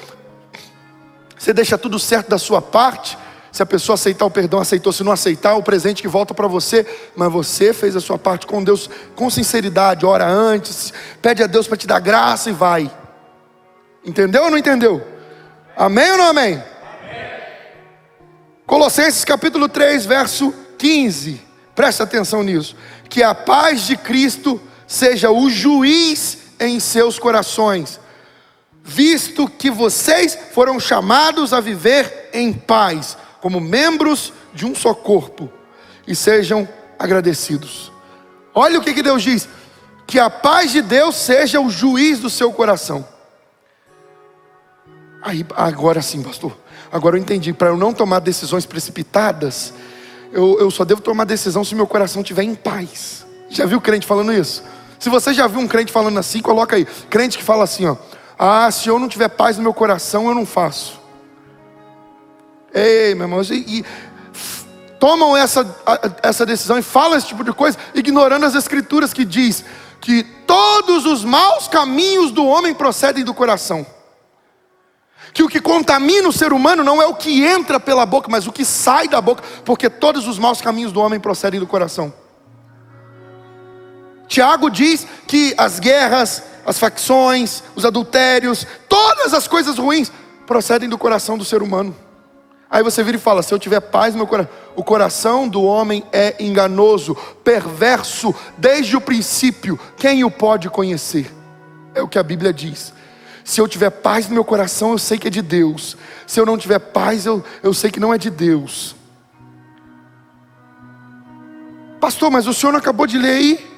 você deixa tudo certo da sua parte. Se a pessoa aceitar o perdão, aceitou. Se não aceitar, o presente que volta para você. Mas você fez a sua parte com Deus, com sinceridade. Ora antes, pede a Deus para te dar graça e vai. Entendeu ou não entendeu? Amém ou não amém? Amém. Colossenses capítulo 3, verso 15. Presta atenção nisso. Que a paz de Cristo seja o juiz em seus corações, visto que vocês foram chamados a viver em paz, como membros de um só corpo, e sejam agradecidos. Olha o que Deus diz: que a paz de Deus seja o juiz do seu coração. Aí, agora sim, pastor, agora eu entendi. Para eu não tomar decisões precipitadas, eu só devo tomar decisão se meu coração estiver em paz. Já viu crente falando isso? Se você já viu um crente falando assim, coloca aí. Crente que fala assim, ó: ah, se eu não tiver paz no meu coração, eu não faço. Ei, meu irmão, e tomam essa decisão e falam esse tipo de coisa, ignorando as escrituras que diz que todos os maus caminhos do homem procedem do coração. Que o que contamina o ser humano não é o que entra pela boca, mas o que sai da boca, porque todos os maus caminhos do homem procedem do coração. Tiago diz que as guerras, as facções, os adultérios, todas as coisas ruins procedem do coração do ser humano. Aí você vira e fala: se eu tiver paz no meu coração. O coração do homem é enganoso, perverso desde o princípio. Quem o pode conhecer? É o que a Bíblia diz. Se eu tiver paz no meu coração, eu sei que é de Deus. Se eu não tiver paz, eu sei que não é de Deus. Pastor, mas o senhor não acabou de ler aí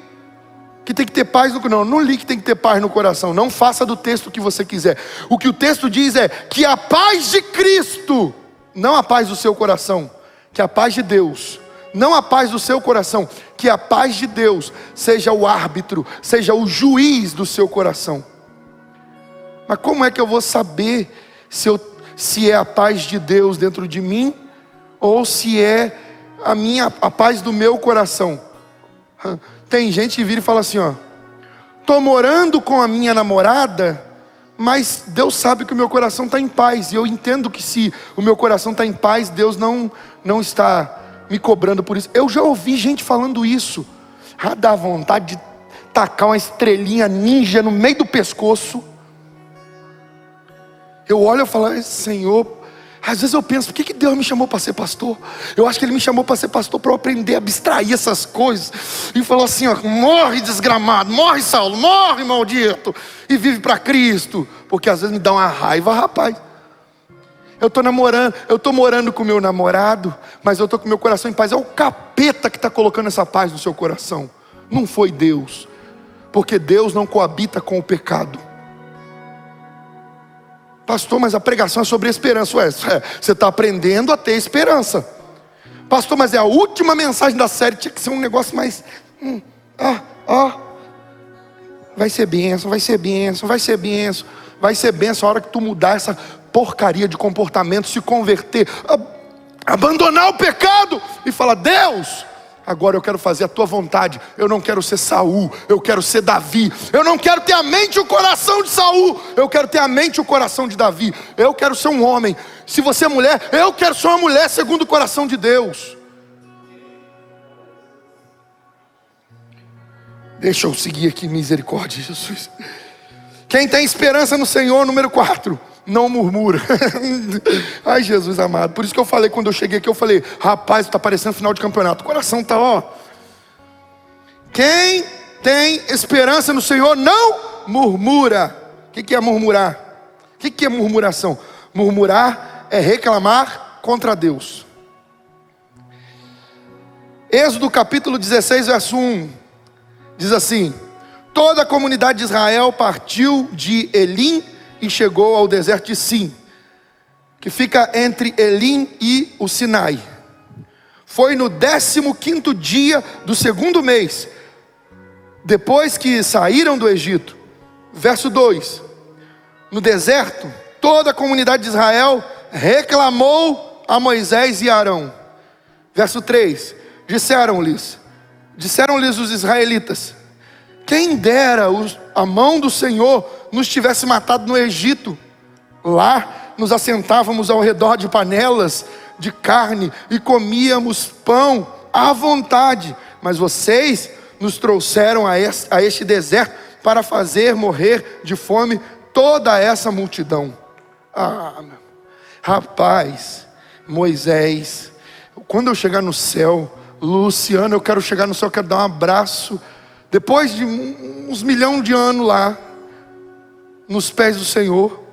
que tem que ter paz no coração? Não li que tem que ter paz no coração. Não faça do texto o que você quiser. O que o texto diz é que a paz de Cristo, não a paz do seu coração, que a paz de Deus, não a paz do seu coração, que a paz de Deus seja o árbitro, seja o juiz do seu coração. Mas como é que eu vou saber se é a paz de Deus dentro de mim, ou se é a paz do meu coração? Tem gente que vira e fala assim, ó: tô morando com a minha namorada, mas Deus sabe que o meu coração está em paz. E eu entendo que se o meu coração está em paz, Deus não está me cobrando por isso. Eu já ouvi gente falando isso. Dá vontade de tacar uma estrelinha ninja no meio do pescoço. Eu olho e falo: Senhor, às vezes eu penso, por que Deus me chamou para ser pastor? Eu acho que Ele me chamou para ser pastor para eu aprender a abstrair essas coisas. E falou assim, ó: morre desgramado, morre Saulo, morre maldito, e vive para Cristo. Porque às vezes me dá uma raiva, rapaz. Eu estou morando com o meu namorado, mas eu estou com o meu coração em paz. É o capeta que está colocando essa paz no seu coração. Não foi Deus. Porque Deus não coabita com o pecado. Pastor, mas a pregação é sobre esperança. Você está aprendendo a ter esperança. Pastor, mas é a última mensagem da série, tinha que ser um negócio mais... vai ser bênção, vai ser bênção, vai ser bênção. Vai ser bênção a hora que tu mudar essa porcaria de comportamento, se converter, abandonar o pecado e falar: Deus, agora eu quero fazer a tua vontade. Eu não quero ser Saul, eu quero ser Davi. Eu não quero ter a mente e o coração de Saul, eu quero ter a mente e o coração de Davi. Eu quero ser um homem. Se você é mulher, eu quero ser uma mulher segundo o coração de Deus. Deixa eu seguir aqui, misericórdia, Jesus. Quem tem esperança no Senhor, número 4, não murmura. Ai, Jesus amado. Por isso que eu falei, quando eu cheguei aqui, eu falei: rapaz, está parecendo final de campeonato. O coração está, ó. Quem tem esperança no Senhor não murmura. O que é murmurar? O que é murmuração? Murmurar é reclamar contra Deus. Êxodo capítulo 16, verso 1. Diz assim: toda a comunidade de Israel partiu de Elim e chegou ao deserto de Sim. que fica entre Elim e o Sinai. Foi no 15º dia do 2º mês, depois que saíram do Egito. Verso 2: no deserto, toda a comunidade de Israel reclamou a Moisés e Arão. Verso 3: disseram-lhes os israelitas: quem dera a mão do Senhor nos tivesse matado no Egito. Lá nos assentávamos ao redor de panelas de carne e comíamos pão à vontade. Mas vocês nos trouxeram a este deserto para fazer morrer de fome toda essa multidão. Rapaz, Moisés, quando eu chegar no céu, Luciano, eu quero chegar no céu, eu quero dar um abraço, depois de uns milhões de anos lá, nos pés do Senhor.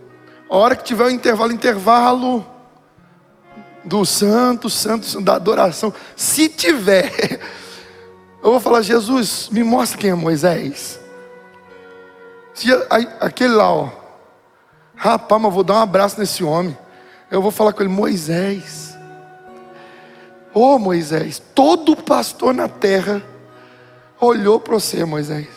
A hora que tiver o intervalo do santo, da adoração, se tiver, eu vou falar: Jesus, me mostra quem é Moisés. Aquele lá, ó, rapaz, mas eu vou dar um abraço nesse homem. Eu vou falar com ele: Moisés, ô Moisés, todo pastor na terra olhou para você, Moisés.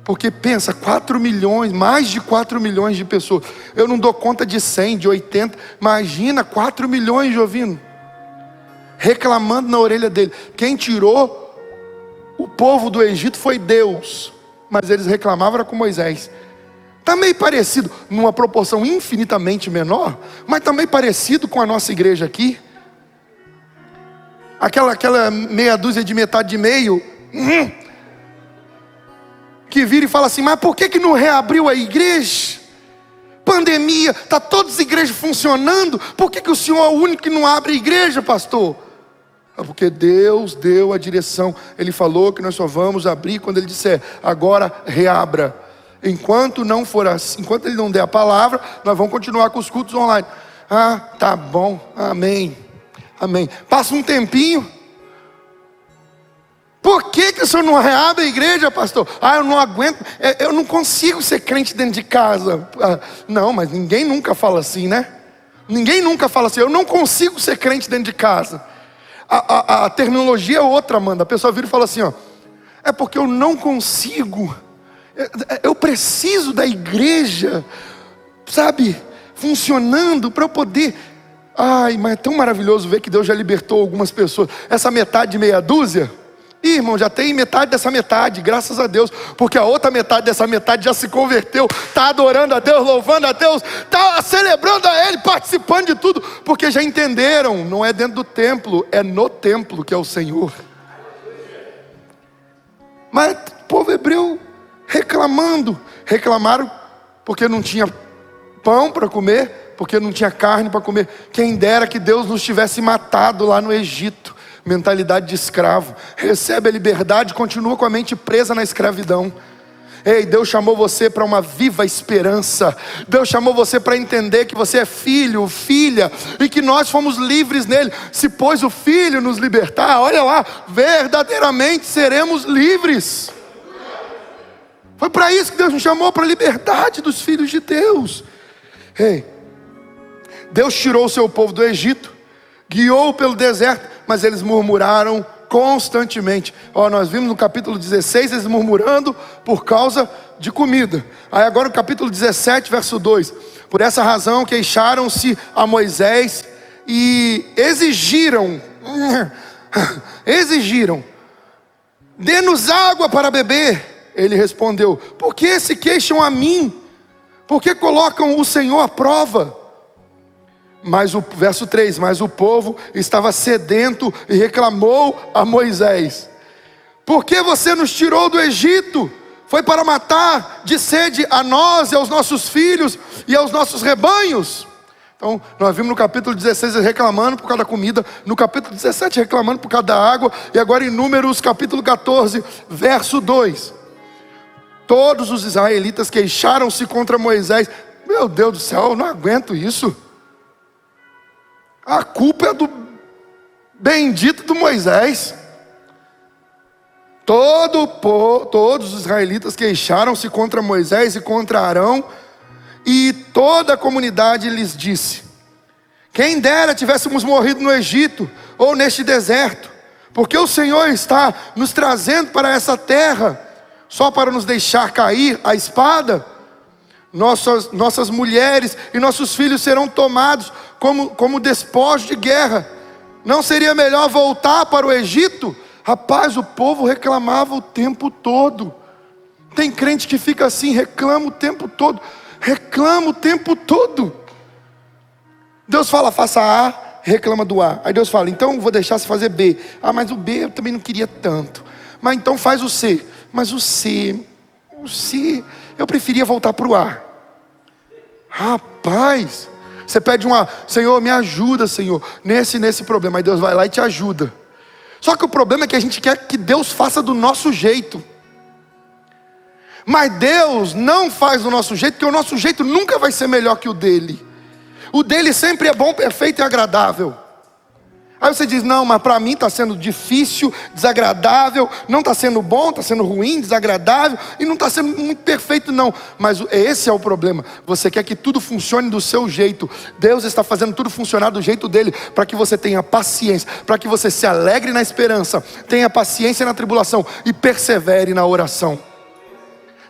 Porque pensa, 4 milhões, mais de 4 milhões de pessoas. Eu não dou conta de 100, de 80. Imagina 4 milhões de ouvindo, reclamando na orelha dele. Quem tirou o povo do Egito foi Deus, mas eles reclamavam era com Moisés. Está meio parecido, numa proporção infinitamente menor, mas também parecido com a nossa igreja aqui. Aquela meia dúzia de metade de meio, que vira e fala assim: mas por que não reabriu a igreja? Pandemia, está todas as igrejas funcionando, por que o senhor é o único que não abre a igreja, pastor? É porque Deus deu a direção. Ele falou que nós só vamos abrir quando Ele disser: agora reabra. Enquanto não for assim, enquanto Ele não der a palavra, nós vamos continuar com os cultos online. Tá bom, amém, amém. Passa um tempinho. Por que o senhor não reabre a igreja, pastor? Eu não aguento, eu não consigo ser crente dentro de casa. Não, mas ninguém nunca fala assim, né? Ninguém nunca fala assim: eu não consigo ser crente dentro de casa. A terminologia é outra, Amanda. A pessoa vira e fala assim, ó: é porque eu não consigo, eu preciso da igreja, sabe, funcionando para eu poder. Mas é tão maravilhoso ver que Deus já libertou algumas pessoas. Essa metade de meia dúzia, irmão, já tem metade dessa metade, graças a Deus, porque a outra metade dessa metade já se converteu, está adorando a Deus, louvando a Deus, está celebrando a Ele, participando de tudo, porque já entenderam, não é dentro do templo, é no templo que é o Senhor. Mas o povo hebreu reclamaram porque não tinha pão para comer, porque não tinha carne para comer. Quem dera que Deus nos tivesse matado lá no Egito. Mentalidade de escravo. Recebe a liberdade, continua com a mente presa na escravidão. Ei, Deus chamou você para uma viva esperança. Deus chamou você para entender que você é filho, filha, e que nós fomos livres nele. Se pois o Filho nos libertar, olha lá, verdadeiramente seremos livres. Foi para isso que Deus nos chamou, para a liberdade dos filhos de Deus. Ei, Deus tirou o seu povo do Egito, guiou pelo deserto, mas eles murmuraram constantemente. Nós vimos no capítulo 16 eles murmurando por causa de comida. Aí agora no capítulo 17, verso 2: por essa razão queixaram-se a Moisés e exigiram: dê-nos água para beber. Ele respondeu: por que se queixam a mim? Por que colocam o Senhor à prova? Mas o verso 3: mas o povo estava sedento e reclamou a Moisés: por que você nos tirou do Egito? Foi para matar de sede a nós e aos nossos filhos e aos nossos rebanhos. Então nós vimos no capítulo 16 reclamando por causa da comida, no capítulo 17 reclamando por causa da água, e agora em Números capítulo 14 verso 2: todos os israelitas queixaram-se contra Moisés. Meu Deus do céu, eu não aguento isso. A culpa é do bendito do Moisés. Todos os israelitas queixaram-se contra Moisés e contra Arão, e toda a comunidade lhes disse: Quem dera tivéssemos morrido no Egito ou neste deserto, porque o Senhor está nos trazendo para essa terra só para nos deixar cair a espada. Nossas mulheres e nossos filhos serão tomados como despojo de guerra. Não seria melhor voltar para o Egito? Rapaz, o povo reclamava o tempo todo. Tem crente que fica assim, reclama o tempo todo. Reclama o tempo todo. Deus fala, faça A, reclama do A. Aí Deus fala, então vou deixar você fazer B. Ah, mas o B eu também não queria tanto. Mas então faz o C. Mas o C, eu preferia voltar para o A. Rapaz, você pede uma, Senhor, me ajuda, Senhor, nesse problema. Aí Deus vai lá e te ajuda. Só que o problema é que a gente quer que Deus faça do nosso jeito. Mas Deus não faz do nosso jeito, porque o nosso jeito nunca vai ser melhor que o dele. O dele sempre é bom, perfeito e agradável. Aí você diz, não, mas para mim está sendo difícil, desagradável, não está sendo bom, está sendo ruim, desagradável, e não está sendo muito perfeito não. Mas esse é o problema, você quer que tudo funcione do seu jeito. Deus está fazendo tudo funcionar do jeito dele, para que você tenha paciência, para que você se alegre na esperança, tenha paciência na tribulação e persevere na oração.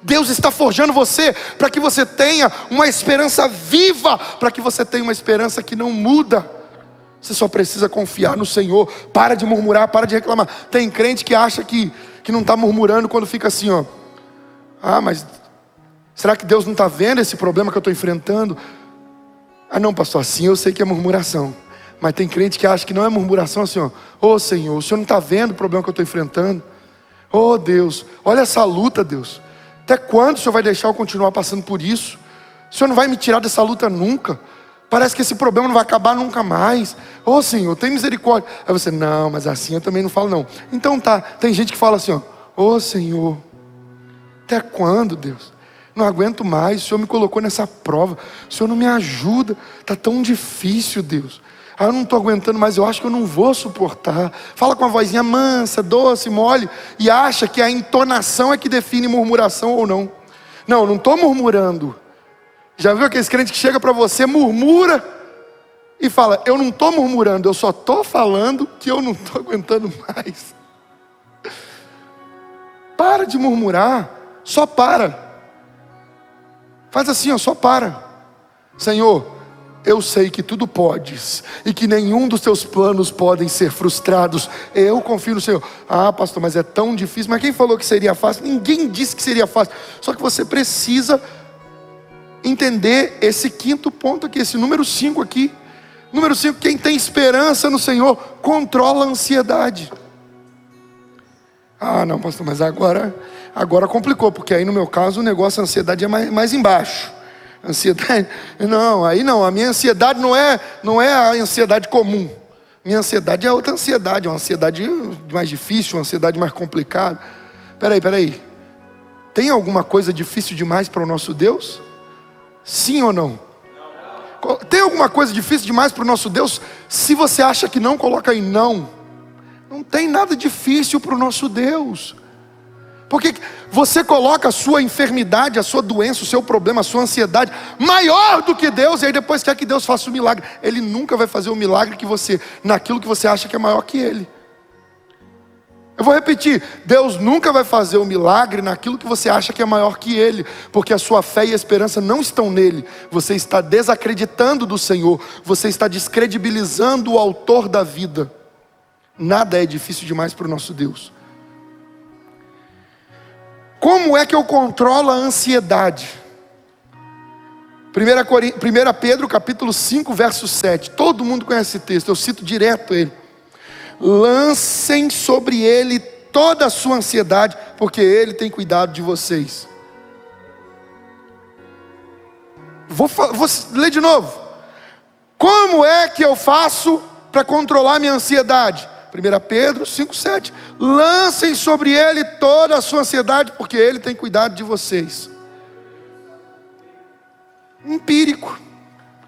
Deus está forjando você para que você tenha uma esperança viva, para que você tenha uma esperança que não muda. Você só precisa confiar no Senhor. Para de murmurar, para de reclamar. Tem crente que acha que não está murmurando quando fica assim, ó. Ah, mas será que Deus não está vendo esse problema que eu estou enfrentando? Ah não, pastor, assim eu sei que é murmuração. Mas tem crente que acha que não é murmuração, assim, ó. Ô Senhor, o Senhor não está vendo o problema que eu estou enfrentando? Ô Deus, olha essa luta, Deus. Até quando o Senhor vai deixar eu continuar passando por isso? O Senhor não vai me tirar dessa luta nunca. Parece que esse problema não vai acabar nunca mais. Ô Senhor, tem misericórdia. Aí você, não, mas assim eu também não falo não. Então tá, tem gente que fala assim, ó. Ô Senhor, até quando, Deus? Não aguento mais, o Senhor me colocou nessa prova. O Senhor não me ajuda, está tão difícil, Deus. Ah, eu não estou aguentando mais, eu acho que eu não vou suportar. Fala com uma vozinha mansa, doce, mole, e acha que a entonação é que define murmuração ou não. Não, eu não estou murmurando. Já viu aqueles crentes que chega para você, murmura e fala, eu não estou murmurando, eu só estou falando que eu não estou aguentando mais. Para de murmurar, só para. Faz assim, ó, só para. Senhor, eu sei que tudo podes e que nenhum dos teus planos podem ser frustrados. Eu confio no Senhor. Ah, pastor, mas é tão difícil. Mas quem falou que seria fácil? Ninguém disse que seria fácil. Só que você precisa entender esse quinto ponto aqui, esse número 5 aqui. Número 5, quem tem esperança no Senhor controla a ansiedade. Ah não, pastor, mas agora complicou, porque aí no meu caso o negócio, a ansiedade é mais embaixo. Ansiedade, não, aí não, a minha ansiedade não é a ansiedade comum. Minha ansiedade é outra ansiedade, uma ansiedade mais difícil, uma ansiedade mais complicada. Peraí, tem alguma coisa difícil demais para o nosso Deus? Sim ou não? Tem alguma coisa difícil demais para o nosso Deus? Se você acha que não, coloca aí não. Não tem nada difícil para o nosso Deus. Porque você coloca a sua enfermidade, a sua doença, o seu problema, a sua ansiedade maior do que Deus, e aí depois quer que Deus faça o milagre. Ele nunca vai fazer o milagre naquilo que você acha que é maior que Ele. Eu vou repetir, Deus nunca vai fazer o milagre naquilo que você acha que é maior que Ele, porque a sua fé e a esperança não estão nele. Você está desacreditando do Senhor, você está descredibilizando o autor da vida. Nada é difícil demais para o nosso Deus. Como é que eu controlo a ansiedade? 1 Pedro capítulo 5, verso 7. Todo mundo conhece esse texto, eu cito direto ele. Lancem sobre ele toda a sua ansiedade, porque ele tem cuidado de vocês. Vou ler de novo. Como é que eu faço para controlar minha ansiedade? 1 Pedro 5,7. Lancem sobre ele toda a sua ansiedade, porque ele tem cuidado de vocês. Empírico,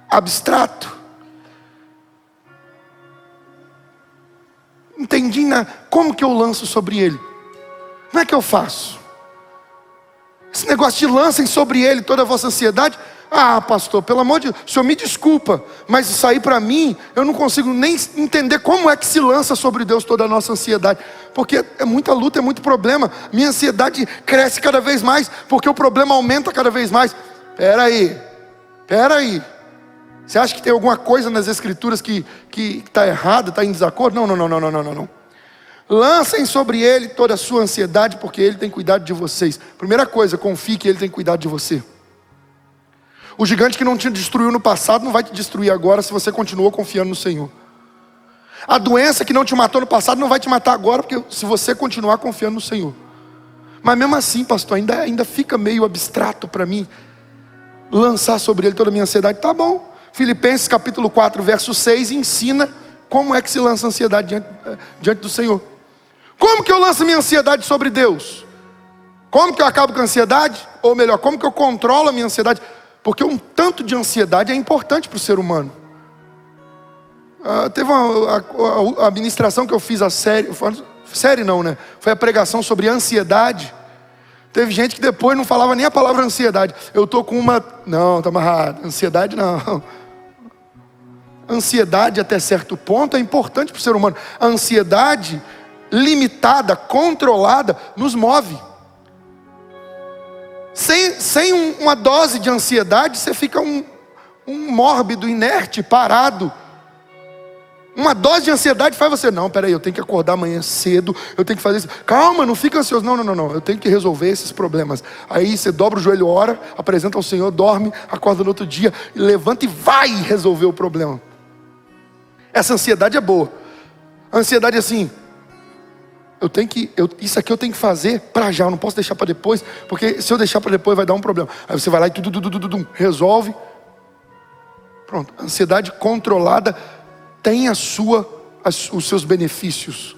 abstrato. Entendi como que eu lanço sobre ele. Como é que eu faço? Esse negócio de lancem sobre ele toda a vossa ansiedade. Ah, pastor, pelo amor de Deus, o senhor me desculpa, mas isso aí para mim, eu não consigo nem entender como é que se lança sobre Deus toda a nossa ansiedade. Porque é muita luta, é muito problema. Minha ansiedade cresce cada vez mais, porque o problema aumenta cada vez mais. Pera aí. Você acha que tem alguma coisa nas escrituras que está errada, está em desacordo? Não. Lancem sobre Ele toda a sua ansiedade, porque Ele tem cuidado de vocês. Primeira coisa, confie que Ele tem cuidado de você. O gigante que não te destruiu no passado não vai te destruir agora se você continuou confiando no Senhor. A doença que não te matou no passado não vai te matar agora, porque se você continuar confiando no Senhor. Mas mesmo assim, pastor, ainda fica meio abstrato para mim lançar sobre Ele toda a minha ansiedade. Tá bom. Filipenses capítulo 4, verso 6 ensina como é que se lança a ansiedade diante do Senhor. Como que eu lanço minha ansiedade sobre Deus? Como que eu acabo com a ansiedade? Ou melhor, como que eu controlo a minha ansiedade? Porque um tanto de ansiedade é importante para o ser humano. Teve a ministração que eu fiz, série não, né? Foi a pregação sobre ansiedade. Teve gente que depois não falava nem a palavra ansiedade. Eu estou com uma... Não, está amarrado. Ansiedade não. Ansiedade até certo ponto é importante para o ser humano. A ansiedade limitada, controlada, nos move. Sem uma dose de ansiedade, você fica um mórbido, inerte, parado. Uma dose de ansiedade faz você, não, peraí, eu tenho que acordar amanhã cedo, eu tenho que fazer isso. Calma, não fica ansioso, não, eu tenho que resolver esses problemas. Aí você dobra o joelho, ora, apresenta ao Senhor, dorme, acorda no outro dia, levanta e vai resolver o problema. Essa ansiedade é boa. A ansiedade é assim, isso aqui eu tenho que fazer para já, eu não posso deixar para depois, porque se eu deixar para depois vai dar um problema. Aí você vai lá e resolve. Pronto, a ansiedade controlada tem os seus benefícios.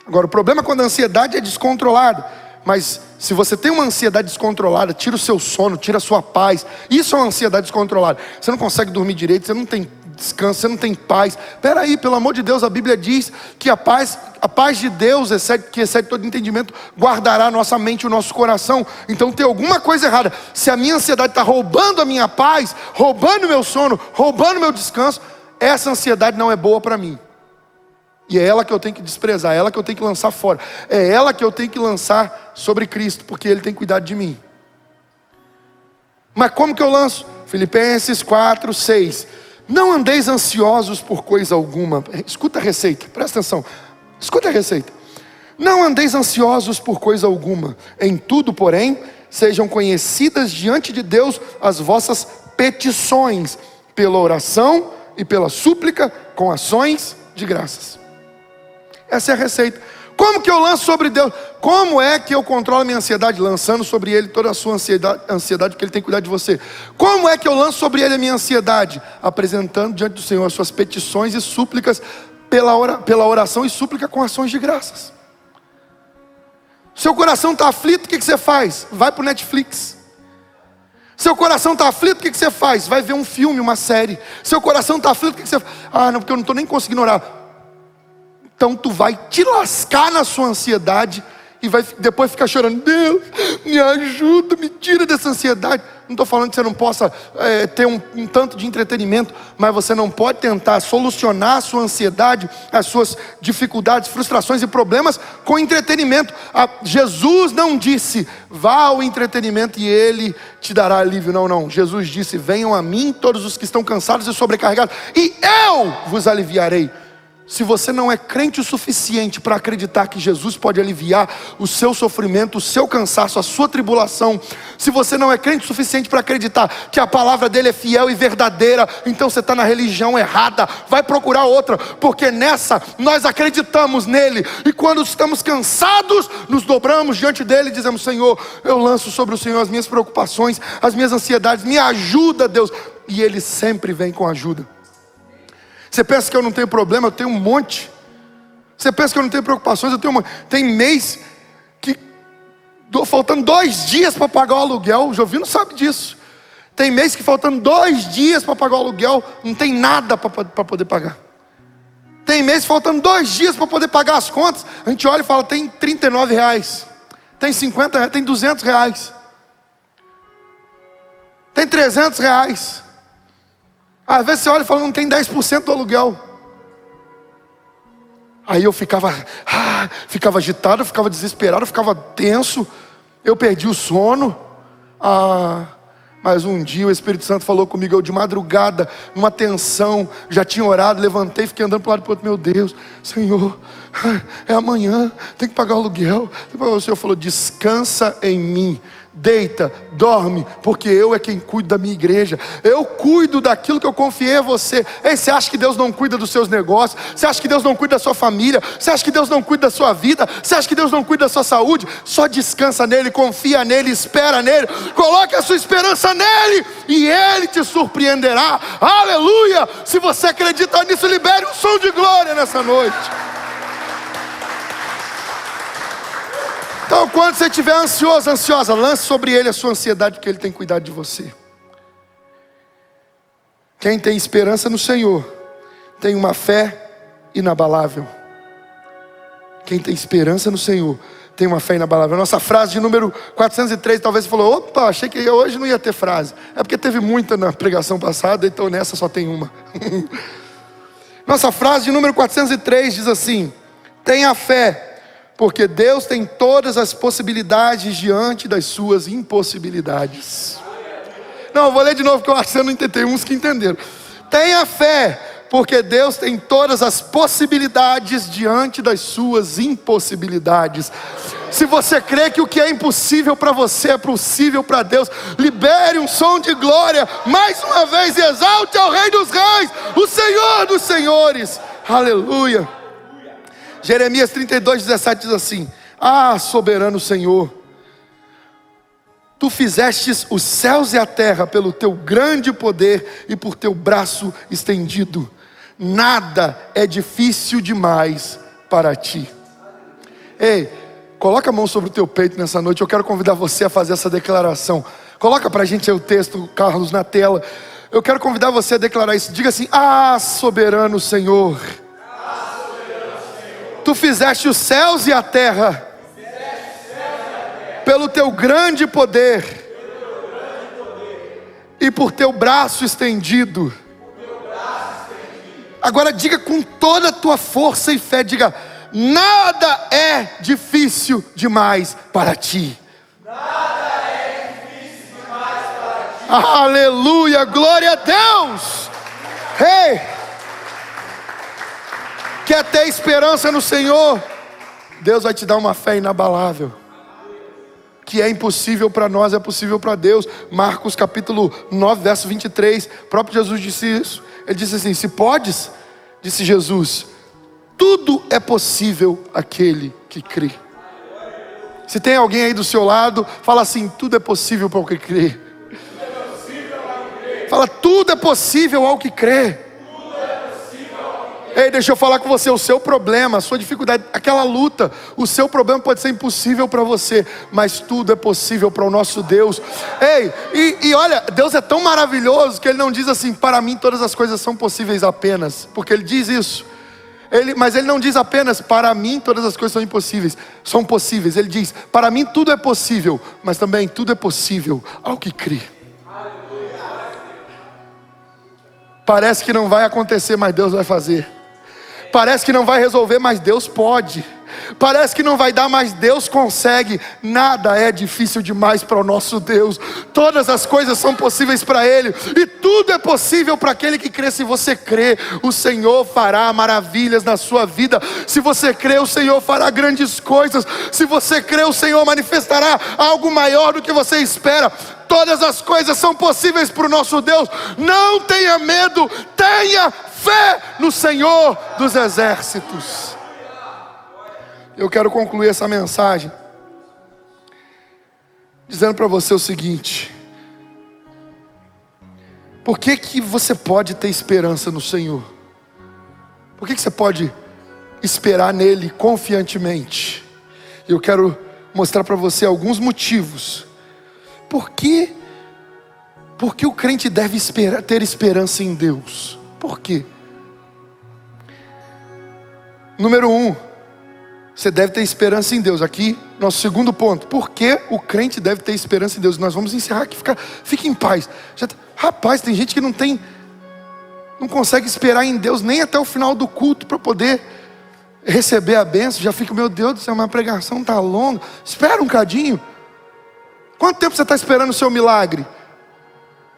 Agora, o problema é quando a ansiedade é descontrolada. Mas se você tem uma ansiedade descontrolada, tira o seu sono, tira a sua paz. Isso é uma ansiedade descontrolada. Você não consegue dormir direito, você não tem descanso, você não tem paz. Espera aí, pelo amor de Deus, a Bíblia diz que a paz de Deus, que excede todo entendimento, guardará a nossa mente e o nosso coração. Então tem alguma coisa errada. Se a minha ansiedade está roubando a minha paz, roubando o meu sono, roubando o meu descanso, essa ansiedade não é boa para mim. E é ela que eu tenho que desprezar, é ela que eu tenho que lançar fora. É ela que eu tenho que lançar sobre Cristo, porque Ele tem cuidado de mim. Mas como que eu lanço? Filipenses 4, 6. Não andeis ansiosos por coisa alguma. Escuta a receita, presta atenção. Escuta a receita. Não andeis ansiosos por coisa alguma. Em tudo, porém, sejam conhecidas diante de Deus as vossas petições, pela oração e pela súplica, com ações de graças. Essa é a receita. Como que eu lanço sobre Deus? Como é que eu controlo a minha ansiedade? Lançando sobre Ele toda a sua ansiedade, porque Ele tem que cuidar de você. Como é que eu lanço sobre Ele a minha ansiedade? Apresentando diante do Senhor as suas petições e súplicas, pela oração e súplica com ações de graças. Seu coração está aflito, o que você faz? Vai para o Netflix. Seu coração está aflito, o que você faz? Vai ver um filme, uma série. Seu coração está aflito, o que você faz? Ah, não, porque eu não estou nem conseguindo orar. Então tu vai te lascar na sua ansiedade e vai depois ficar chorando. Deus, me ajuda, me tira dessa ansiedade. Não estou falando que você não possa ter um tanto de entretenimento, mas você não pode tentar solucionar a sua ansiedade, as suas dificuldades, frustrações e problemas com entretenimento. Jesus não disse, vá ao entretenimento e Ele te dará alívio. Não. Jesus disse, venham a mim todos os que estão cansados e sobrecarregados, e eu vos aliviarei. Se você não é crente o suficiente para acreditar que Jesus pode aliviar o seu sofrimento, o seu cansaço, a sua tribulação, se você não é crente o suficiente para acreditar que a palavra dele é fiel e verdadeira, então você está na religião errada. Vai procurar outra, porque nessa nós acreditamos nele, e quando estamos cansados, nos dobramos diante dele e dizemos, Senhor, eu lanço sobre o Senhor as minhas preocupações, as minhas ansiedades, me ajuda, Deus. E ele sempre vem com ajuda. Você pensa que eu não tenho problema? Eu tenho um monte. Você pensa que eu não tenho preocupações? Eu tenho um monte. Tem mês que faltando 2 dias para pagar o aluguel. O Jovino sabe disso. Tem mês que faltando 2 dias para pagar o aluguel, não tem nada para poder pagar. Tem mês faltando 2 dias para poder pagar as contas. A gente olha e fala, tem R$39, tem 50, tem R$200. tem R$300. Às vezes você olha e fala, não tem 10% do aluguel. Aí eu ficava agitado, eu ficava desesperado, eu ficava tenso, eu perdi o sono. Mas um dia o Espírito Santo falou comigo, eu de madrugada, numa tensão, já tinha orado, levantei, fiquei andando para o lado e para o outro, meu Deus, Senhor, é amanhã, tem que pagar o aluguel. O Senhor falou, descansa em mim, deita, dorme, porque eu é quem cuido da minha igreja, eu cuido daquilo que eu confiei a você. Ei, você acha que Deus não cuida dos seus negócios? Você acha que Deus não cuida da sua família? Você acha que Deus não cuida da sua vida? Você acha que Deus não cuida da sua saúde? Só descansa nele, confia nele, espera nele, coloque a sua esperança nele, e ele te surpreenderá. Aleluia! Se você acredita nisso, libere um som de glória nessa noite. Então, quando você estiver ansioso, ansiosa, lance sobre ele a sua ansiedade, porque ele tem cuidado de você. Quem tem esperança no Senhor tem uma fé inabalável. Quem tem esperança no Senhor tem uma fé inabalável. A nossa frase de número 403, talvez você falou, opa, achei que hoje não ia ter frase. É porque teve muita na pregação passada, então nessa só tem uma. Nossa frase de número 403 diz assim: tenha fé, porque Deus tem todas as possibilidades diante das suas impossibilidades. Não, eu vou ler de novo, porque eu acho que você não entendeu, uns que entenderam. Tenha fé, porque Deus tem todas as possibilidades diante das suas impossibilidades. Se você crê que o que é impossível para você é possível para Deus, libere um som de glória, mais uma vez, e exalte ao Rei dos Reis, o Senhor dos Senhores. Aleluia. Jeremias 32:17 diz assim: soberano Senhor, Tu fizestes os céus e a terra pelo Teu grande poder e por Teu braço estendido. Nada é difícil demais para Ti. Ei, coloca a mão sobre o teu peito nessa noite. Eu quero convidar você a fazer essa declaração. Coloca pra gente aí o texto, Carlos, na tela. Eu quero convidar você a declarar isso. Diga assim: soberano Senhor, Tu fizeste os céus e a terra pelo Teu grande poder e por Teu braço estendido. Agora diga com toda a tua força e fé, diga: nada é difícil demais para Ti. Nada é difícil demais para Ti. Aleluia, glória a Deus. Ei, quer ter esperança no Senhor? Deus vai te dar uma fé inabalável. Que é impossível para nós, é possível para Deus. Marcos capítulo 9, verso 23, o próprio Jesus disse isso. Ele disse assim: se podes, disse Jesus, tudo é possível àquele que crê. Se tem alguém aí do seu lado, fala assim: tudo é possível para o que crê. Fala: tudo é possível ao que crê. Ei, deixa eu falar com você, o seu problema, a sua dificuldade, aquela luta, o seu problema pode ser impossível para você, mas tudo é possível para o nosso Deus. Ei, e olha, Deus é tão maravilhoso que Ele não diz assim: para mim todas as coisas são possíveis apenas, porque Ele diz isso. Mas Ele não diz apenas: para mim todas as coisas são impossíveis, são possíveis. Ele diz: para mim tudo é possível, mas também tudo é possível ao que crê. Parece que não vai acontecer, mas Deus vai fazer. Parece que não vai resolver, mas Deus pode. Parece que não vai dar, mas Deus consegue. Nada é difícil demais para o nosso Deus. Todas as coisas são possíveis para Ele, e tudo é possível para aquele que crê. Se você crê, o Senhor fará maravilhas na sua vida. Se você crê, o Senhor fará grandes coisas. Se você crê, o Senhor manifestará algo maior do que você espera. Todas as coisas são possíveis para o nosso Deus. Não tenha medo, tenha fé no Senhor dos exércitos. Eu quero concluir essa mensagem dizendo para você o seguinte: por que que você pode ter esperança no Senhor? Por que você pode esperar nele confiantemente? Eu quero mostrar para você alguns motivos. Por que o crente deve ter esperança em Deus? Por quê? Número 1, Você deve ter esperança em Deus. Aqui, nosso segundo ponto. Por que o crente deve ter esperança em Deus? Nós vamos encerrar aqui, fique em paz. Rapaz, tem gente que não consegue esperar em Deus nem até o final do culto para poder receber a bênção. Já fica, meu Deus do céu, uma pregação está longa. Espera um cadinho. Quanto tempo você está esperando o seu milagre?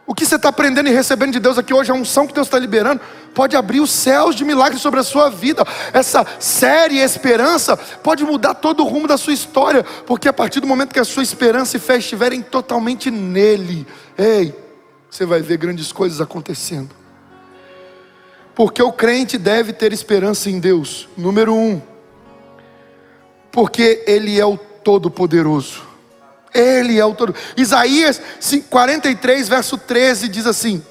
O que você está aprendendo e recebendo de Deus aqui hoje, a unção que Deus está liberando, pode abrir os céus de milagres sobre a sua vida. Essa série Esperança pode mudar todo o rumo da sua história, porque a partir do momento que a sua esperança e fé estiverem totalmente nele, você vai ver grandes coisas acontecendo. Porque o crente deve ter esperança em Deus. Número 1, porque Ele é o Todo-Poderoso. Ele é o todo. Isaías 43, verso 13 diz assim: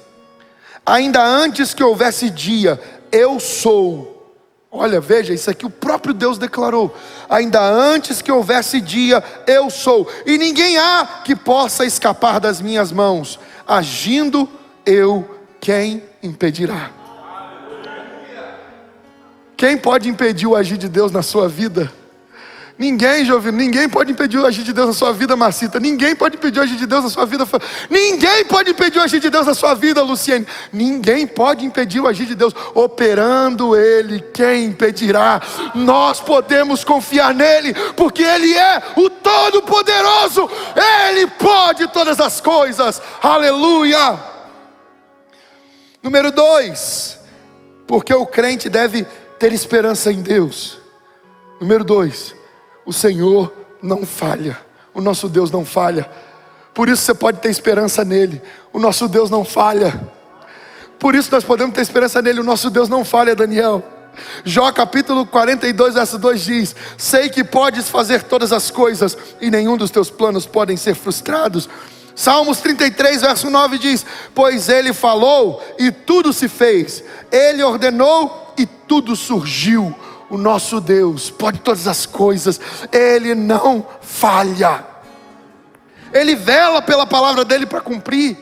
ainda antes que houvesse dia, eu sou. Olha, veja, isso aqui o próprio Deus declarou. Ainda antes que houvesse dia, eu sou. E ninguém há que possa escapar das minhas mãos. Agindo eu, quem impedirá? Quem pode impedir o agir de Deus na sua vida? Ninguém, Jovino, ninguém pode impedir o agir de Deus na sua vida, Marcita. Ninguém pode impedir o agir de Deus na sua vida. Ninguém pode impedir o agir de Deus na sua vida, Luciene. Ninguém pode impedir o agir de Deus. Operando Ele, quem impedirá? Nós podemos confiar nele, porque Ele é o Todo-Poderoso. Ele pode todas as coisas. Aleluia. Número 2, porque o crente deve ter esperança em Deus. Número 2, o Senhor não falha. O nosso Deus não falha. Por isso você pode ter esperança nele. O nosso Deus não falha. Por isso nós podemos ter esperança nele. O nosso Deus não falha, Daniel. Jó capítulo 42, verso 2 diz: sei que podes fazer todas as coisas, e nenhum dos teus planos podem ser frustrados. Salmos 33, verso 9 diz: pois ele falou e tudo se fez. Ele ordenou e tudo surgiu. O nosso Deus pode todas as coisas. Ele não falha. Ele vela pela palavra dele para cumprir.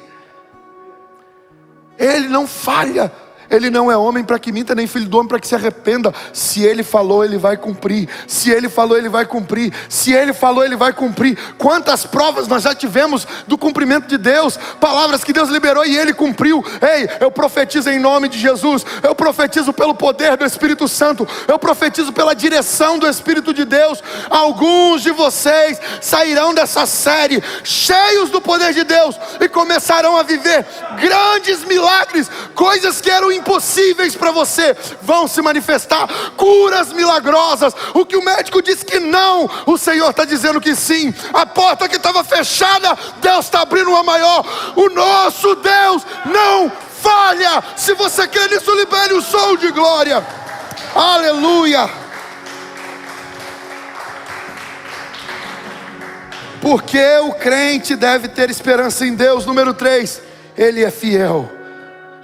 Ele não falha. Ele não é homem para que minta, nem filho do homem para que se arrependa. Se Ele falou, Ele vai cumprir. Se Ele falou, Ele vai cumprir. Se Ele falou, Ele vai cumprir. Quantas provas nós já tivemos do cumprimento de Deus. Palavras que Deus liberou e Ele cumpriu. Ei, eu profetizo em nome de Jesus. Eu profetizo pelo poder do Espírito Santo. Eu profetizo pela direção do Espírito de Deus. Alguns de vocês sairão dessa série cheios do poder de Deus e começarão a viver grandes milagres. Coisas que eram impossíveis para você vão se manifestar. Curas milagrosas. O que o médico disse que não, o Senhor está dizendo que sim. A porta que estava fechada, Deus está abrindo uma maior. O nosso Deus não falha. Se você crê nisso, libere o som de glória. Aleluia. Porque o crente deve ter esperança em Deus. Número 3, Ele é fiel.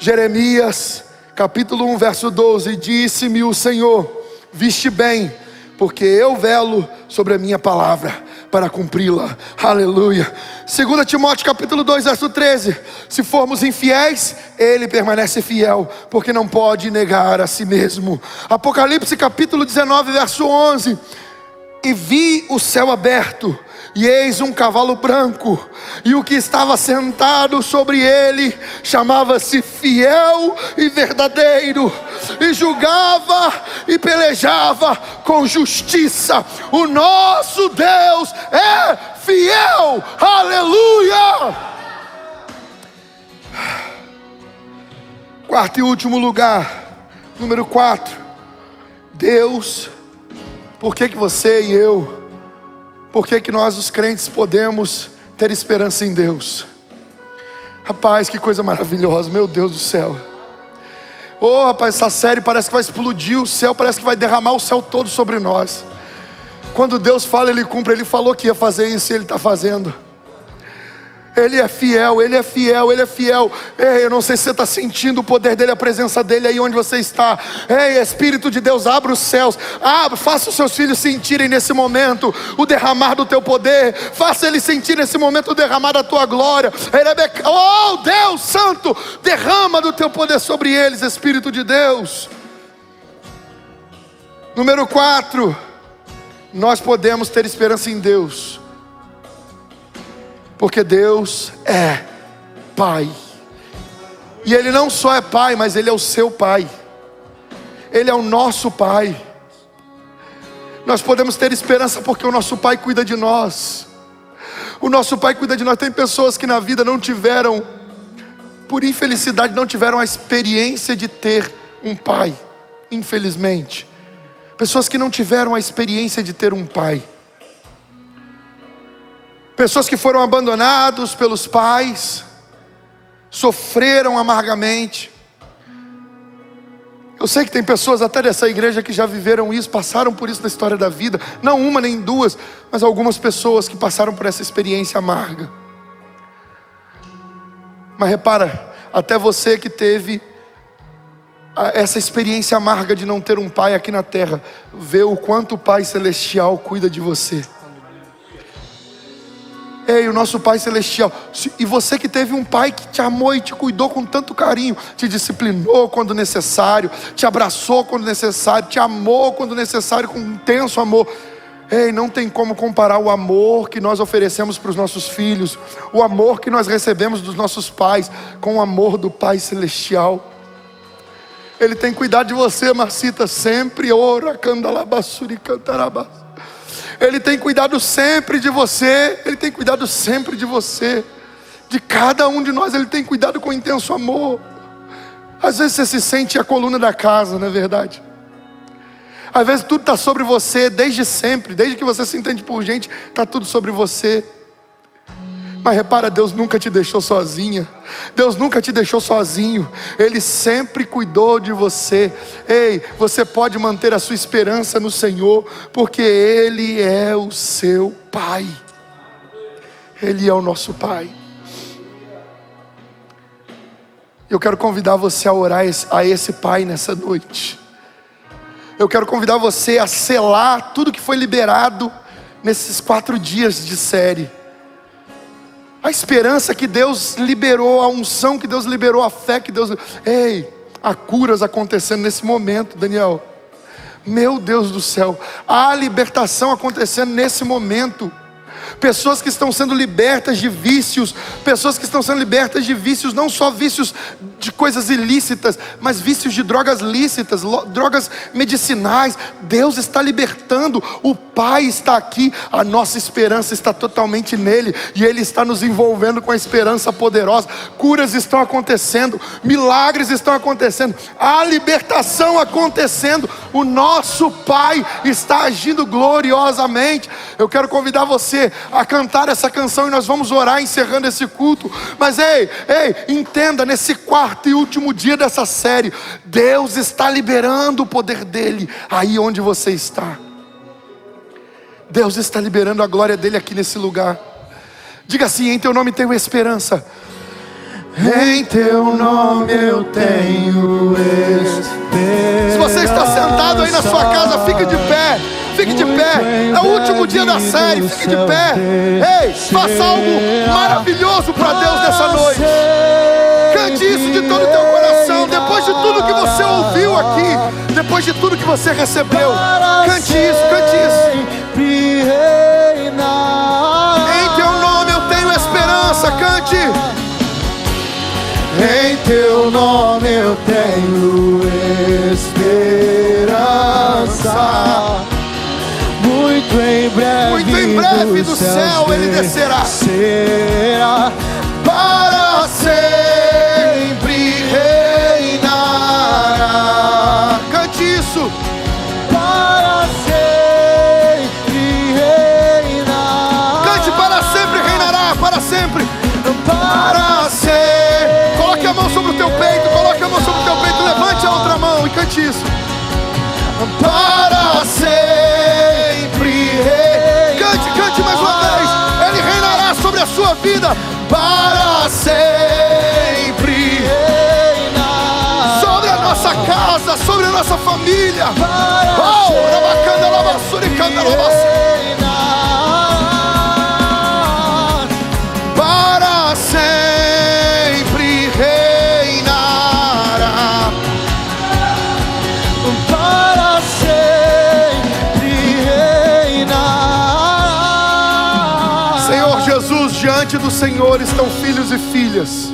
Jeremias, capítulo 1, verso 12, disse-me o Senhor, viste bem, porque eu velo sobre a minha palavra, para cumpri-la. Aleluia. 2 Timóteo, capítulo 2, verso 13, se formos infiéis, Ele permanece fiel, porque não pode negar a si mesmo. Apocalipse, capítulo 19, verso 11, e vi o céu aberto, e eis um cavalo branco, e o que estava sentado sobre ele chamava-se Fiel e Verdadeiro, e julgava e pelejava com justiça. O nosso Deus é fiel. Aleluia. Quarto e último lugar, número 4, Deus. Por que você e eu, por que nós os crentes podemos ter esperança em Deus? Rapaz, que coisa maravilhosa, meu Deus do céu. Oh rapaz, essa série parece que vai explodir o céu, parece que vai derramar o céu todo sobre nós. Quando Deus fala, Ele cumpre. Ele falou que ia fazer isso e Ele está fazendo. Ele é fiel, Ele é fiel, Ele é fiel. Ei, eu não sei se você está sentindo o poder dEle, a presença dEle aí onde você está. Ei, Espírito de Deus, abra os céus. Faça os seus filhos sentirem nesse momento o derramar do teu poder. Faça eles sentir nesse momento o derramar da tua glória. Oh Deus Santo, derrama do teu poder sobre eles, Espírito de Deus. Número 4, nós podemos ter esperança em Deus, porque Deus é Pai. E Ele não só é Pai, mas Ele é o seu Pai. Ele é o nosso Pai. Nós podemos ter esperança porque o nosso Pai cuida de nós. O nosso Pai cuida de nós. Tem pessoas que na vida não tiveram, por infelicidade, não tiveram a experiência de ter um pai, infelizmente. Pessoas que não tiveram a experiência de ter um pai. Pessoas que foram abandonados pelos pais, sofreram amargamente. Eu sei que tem pessoas até dessa igreja que já viveram isso, passaram por isso na história da vida. Não uma nem duas, mas algumas pessoas que passaram por essa experiência amarga. Mas repara, até você que teve essa experiência amarga de não ter um pai aqui na terra, vê o quanto o Pai Celestial cuida de você. Ei, o nosso Pai Celestial. E você que teve um pai que te amou e te cuidou com tanto carinho, te disciplinou quando necessário, te abraçou quando necessário, te amou quando necessário, com intenso amor. Ei, não tem como comparar o amor que nós oferecemos para os nossos filhos, o amor que nós recebemos dos nossos pais, com o amor do Pai Celestial. Ele tem cuidado de você, Marcita, sempre. Ora, candalabassuri, cantarabas. Ele tem cuidado sempre de você. Ele tem cuidado sempre de você. De cada um de nós Ele tem cuidado com intenso amor. Às vezes você se sente a coluna da casa, não é verdade? Às vezes tudo está sobre você, desde sempre. Desde que você se entende por gente, está tudo sobre você. Mas repara, Deus nunca te deixou sozinha. Deus nunca te deixou sozinho. Ele sempre cuidou de você. Ei, você pode manter a sua esperança no Senhor, porque Ele é o seu Pai. Ele é o nosso Pai. Eu quero convidar você a orar a esse Pai nessa noite. Eu quero convidar você a selar tudo que foi liberado nesses 4 dias de série. A esperança que Deus liberou, a unção que Deus liberou, a fé que Deus... Ei, há curas acontecendo nesse momento, Daniel. Meu Deus do céu, há libertação acontecendo nesse momento. Pessoas que estão sendo libertas de vícios. Pessoas que estão sendo libertas de vícios, não só vícios de coisas ilícitas, mas vícios de drogas lícitas, drogas medicinais. Deus está libertando. O Pai está aqui. A nossa esperança está totalmente nele, e Ele está nos envolvendo com a esperança poderosa. Curas estão acontecendo, milagres estão acontecendo, há libertação acontecendo. O nosso Pai está agindo gloriosamente. Eu quero convidar você a cantar essa canção, e nós vamos orar encerrando esse culto. Mas ei, entenda, nesse 4º e último dia dessa série, Deus está liberando o poder dele aí onde você está. Deus está liberando a glória dele aqui nesse lugar. Diga assim: em teu nome tenho esperança. Em teu nome eu tenho esperança. Se você está sentado aí na sua casa, fique de pé. Fique de pé, é o último dia da série, fique de pé. Ei, faça algo maravilhoso para Deus nessa noite. Cante isso de todo o teu coração. Depois de tudo que você ouviu aqui, depois de tudo que você recebeu, cante isso, cante isso. Em teu nome eu tenho esperança, cante. Em teu nome eu tenho esperança. Muito em breve do céu Ele descerá para sempre reinará. Cante isso. Para sempre reinará. Cante: para sempre reinará, para sempre. Para sempre. Coloque a mão sobre o teu peito, coloque a mão sobre o teu peito, levante a outra mão e cante isso. Para sempre reinará. Cante mais uma vez. Ele reinará sobre a sua vida. Para sempre reinará. Sobre a nossa casa, sobre a nossa família. Para sempre reinará. Para sempre diante do Senhor estão filhos e filhas,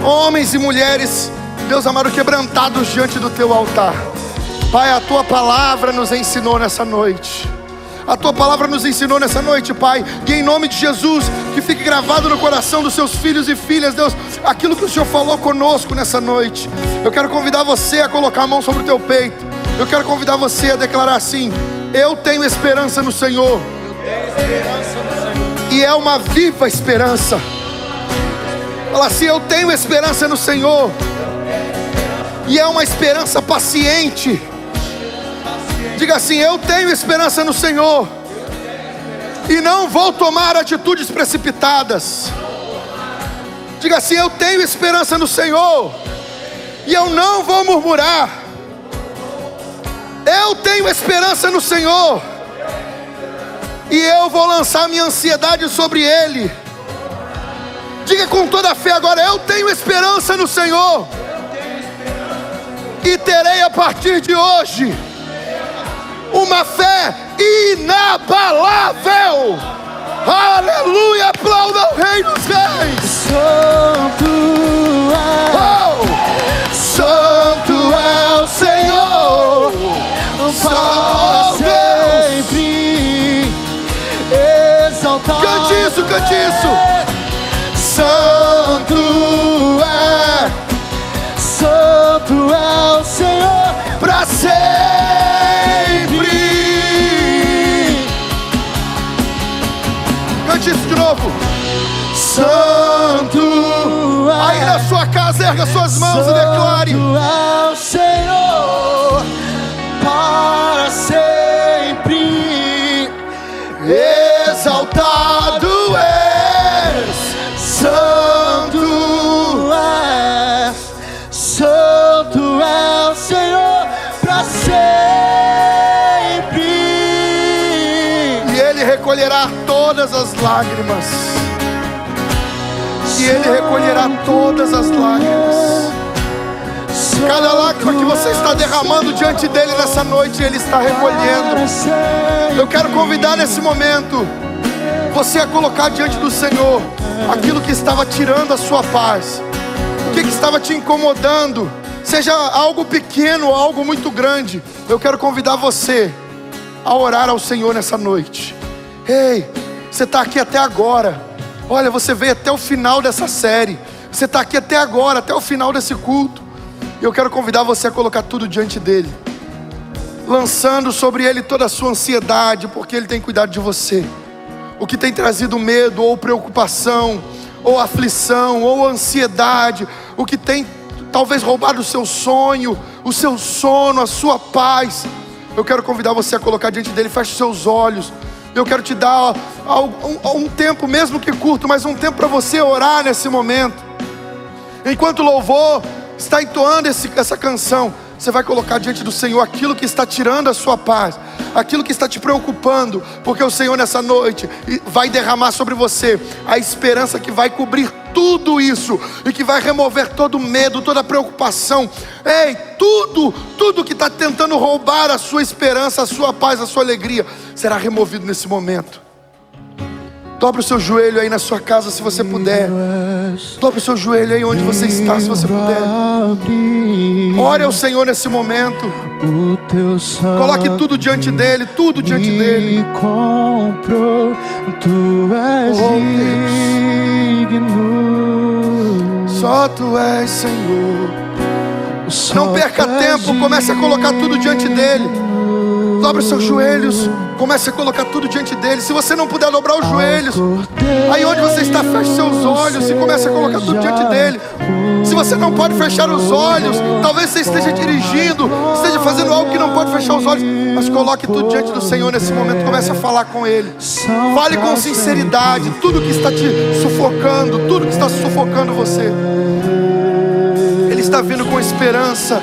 homens e mulheres, Deus amado, quebrantados diante do teu altar. Pai, a tua palavra nos ensinou nessa noite. A tua palavra nos ensinou nessa noite, Pai. E em nome de Jesus, que fique gravado no coração dos seus filhos e filhas, Deus, aquilo que o Senhor falou conosco nessa noite. Eu quero convidar você a colocar a mão sobre o teu peito. Eu quero convidar você a declarar assim: eu tenho esperança no Senhor. E é uma viva esperança. Fala assim: eu tenho esperança no Senhor. E é uma esperança paciente. Diga assim: eu tenho esperança no Senhor. E não vou tomar atitudes precipitadas. Diga assim: eu tenho esperança no Senhor. E eu não vou murmurar. Eu tenho esperança no Senhor. E eu vou lançar minha ansiedade sobre Ele. Diga com toda a fé agora: eu tenho esperança no Senhor. E terei a partir de hoje uma fé inabalável. Aleluia, aplauda o Rei dos Reis. Santo Santo é o Senhor, para sempre exaltado. Cante isso, cante isso. Santo é o Senhor, para sempre. Cante isso de novo. Santo Aí na sua casa, erga suas mãos e declare: Santo é o Senhor, para sempre exaltado és. Santo é o Senhor, para sempre. e Ele recolherá todas as lágrimas. E Ele recolherá todas as lágrimas. Cada lágrima que você está derramando diante dEle nessa noite, Ele está recolhendo. Eu quero convidar nesse momento você a colocar diante do Senhor aquilo que estava tirando a sua paz, o que estava te incomodando, seja algo pequeno ou algo muito grande. Eu quero convidar você a orar ao Senhor nessa noite. Ei, você está aqui até agora. Olha, você veio até o final dessa série. Você está aqui até agora, até o final desse culto. E eu quero convidar você a colocar tudo diante dEle, lançando sobre Ele toda a sua ansiedade, porque Ele tem cuidado de você. O que tem trazido medo, ou preocupação, ou aflição, ou ansiedade, o que tem talvez roubado o seu sonho, o seu sono, a sua paz, eu quero convidar você a colocar diante dEle. Feche seus olhos. Eu quero te dar um tempo, mesmo que curto, mas um tempo para você orar nesse momento. Enquanto o louvor está entoando essa canção, você vai colocar diante do Senhor aquilo que está tirando a sua paz, aquilo que está te preocupando, porque o Senhor nessa noite vai derramar sobre você a esperança que vai cobrir tudo isso e que vai remover todo medo, toda preocupação. Ei, tudo que está tentando roubar a sua esperança, a sua paz, a sua alegria, será removido nesse momento. Dobre o seu joelho aí na sua casa, se você puder. Dobre o seu joelho aí onde você está, se você puder. Ore ao Senhor nesse momento. Coloque tudo diante dEle, tudo diante dEle. Tu és digno. Só Tu és Senhor. Não perca tempo, comece a colocar tudo diante dEle. Dobre os seus joelhos, comece a colocar tudo diante dEle. Se você não puder dobrar os joelhos, aí onde você está, feche seus olhos e comece a colocar tudo diante dEle. Se você não pode fechar os olhos, talvez você esteja dirigindo, esteja fazendo algo que não pode fechar os olhos, mas coloque tudo diante do Senhor nesse momento. Comece a falar com Ele. Fale com sinceridade tudo que está te sufocando, tudo que está sufocando você. Ele está vindo com esperança.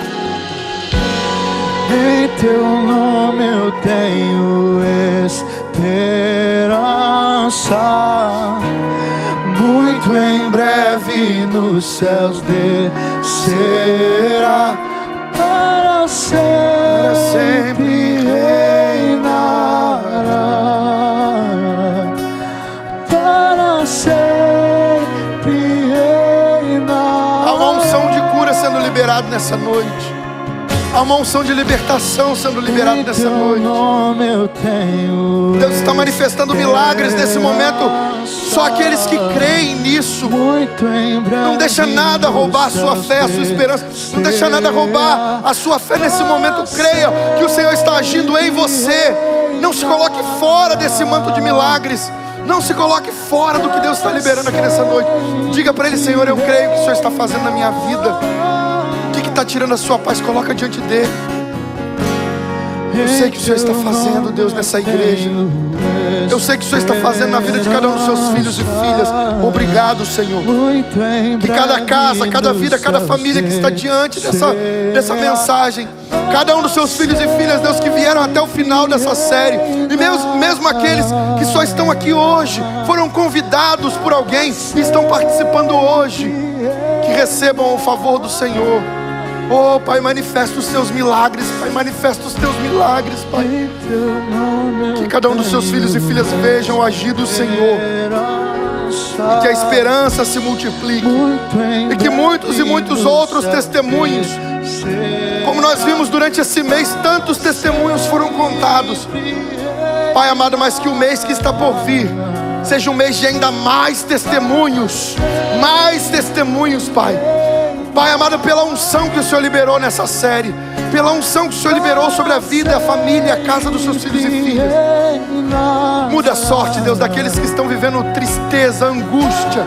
Em Teu nome eu tenho esperança. Muito em breve nos céus descerá, para sempre reinará, para nessa noite. Há uma unção de libertação sendo liberada nessa Teu noite. nome eu tenho Deus está manifestando milagres nesse momento. Só aqueles que creem nisso. muito em breve. Não deixa nada roubar a sua fé, a sua esperança. Não deixa nada roubar a sua fé nesse momento. Creia que o Senhor está agindo em você. Não se coloque fora desse manto de milagres. Não se coloque fora do que Deus está liberando aqui nessa noite. Diga para Ele: Senhor, eu creio que o Senhor está fazendo na minha vida. O que está tirando a sua paz? Coloca diante dele. Eu sei que o Senhor está fazendo, Deus, nessa igreja. Eu sei que o Senhor está fazendo na vida de cada um dos seus filhos e filhas. Obrigado, Senhor. Que cada casa, cada vida, cada família que está diante dessa mensagem, cada um dos seus filhos e filhas, Deus, que vieram até o final dessa série, e mesmo aqueles que só estão aqui hoje, foram convidados por alguém e estão participando hoje, que recebam o favor do Senhor. Oh, Pai, manifesta os teus milagres, Pai, manifesta os teus milagres, Pai. Que cada um dos seus filhos e filhas vejam o agir do Senhor, e que a esperança se multiplique, e que muitos e muitos outros testemunhos, como nós vimos durante esse mês, tantos testemunhos foram contados, Pai amado, mas que o mês que está por vir seja um mês de ainda mais testemunhos, Pai. Pai amado, pela unção que o Senhor liberou nessa série, pela unção que o Senhor liberou sobre a vida, a família, a casa dos seus filhos e filhas, muda a sorte, Deus, daqueles que estão vivendo tristeza, angústia.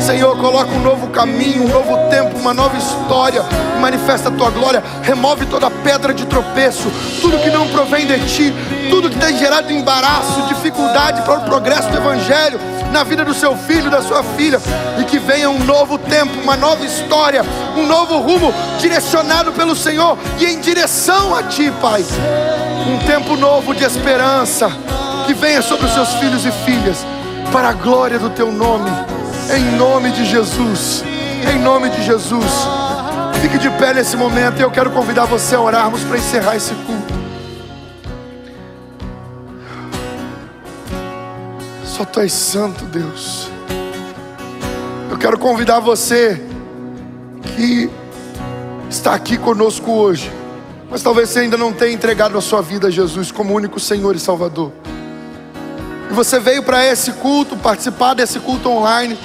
Senhor, coloca um novo caminho, um novo tempo, uma nova história. Manifesta a tua glória. Remove toda pedra de tropeço, tudo que não provém de ti, tudo que tem gerado embaraço, dificuldade para o progresso do Evangelho na vida do seu filho, da sua filha. E que venha um novo tempo, uma nova história, um novo rumo, direcionado pelo Senhor e em direção a ti, Pai. Um tempo novo de esperança, que venha sobre os seus filhos e filhas, para a glória do teu nome, em nome de Jesus, em nome de Jesus. Fique de pé nesse momento, e eu quero convidar você a orarmos para encerrar esse culto. Só tu és santo, Deus. Eu quero convidar você que está aqui conosco hoje, mas talvez você ainda não tenha entregado a sua vida a Jesus como único Senhor e Salvador. E você veio para esse culto, participar desse culto online,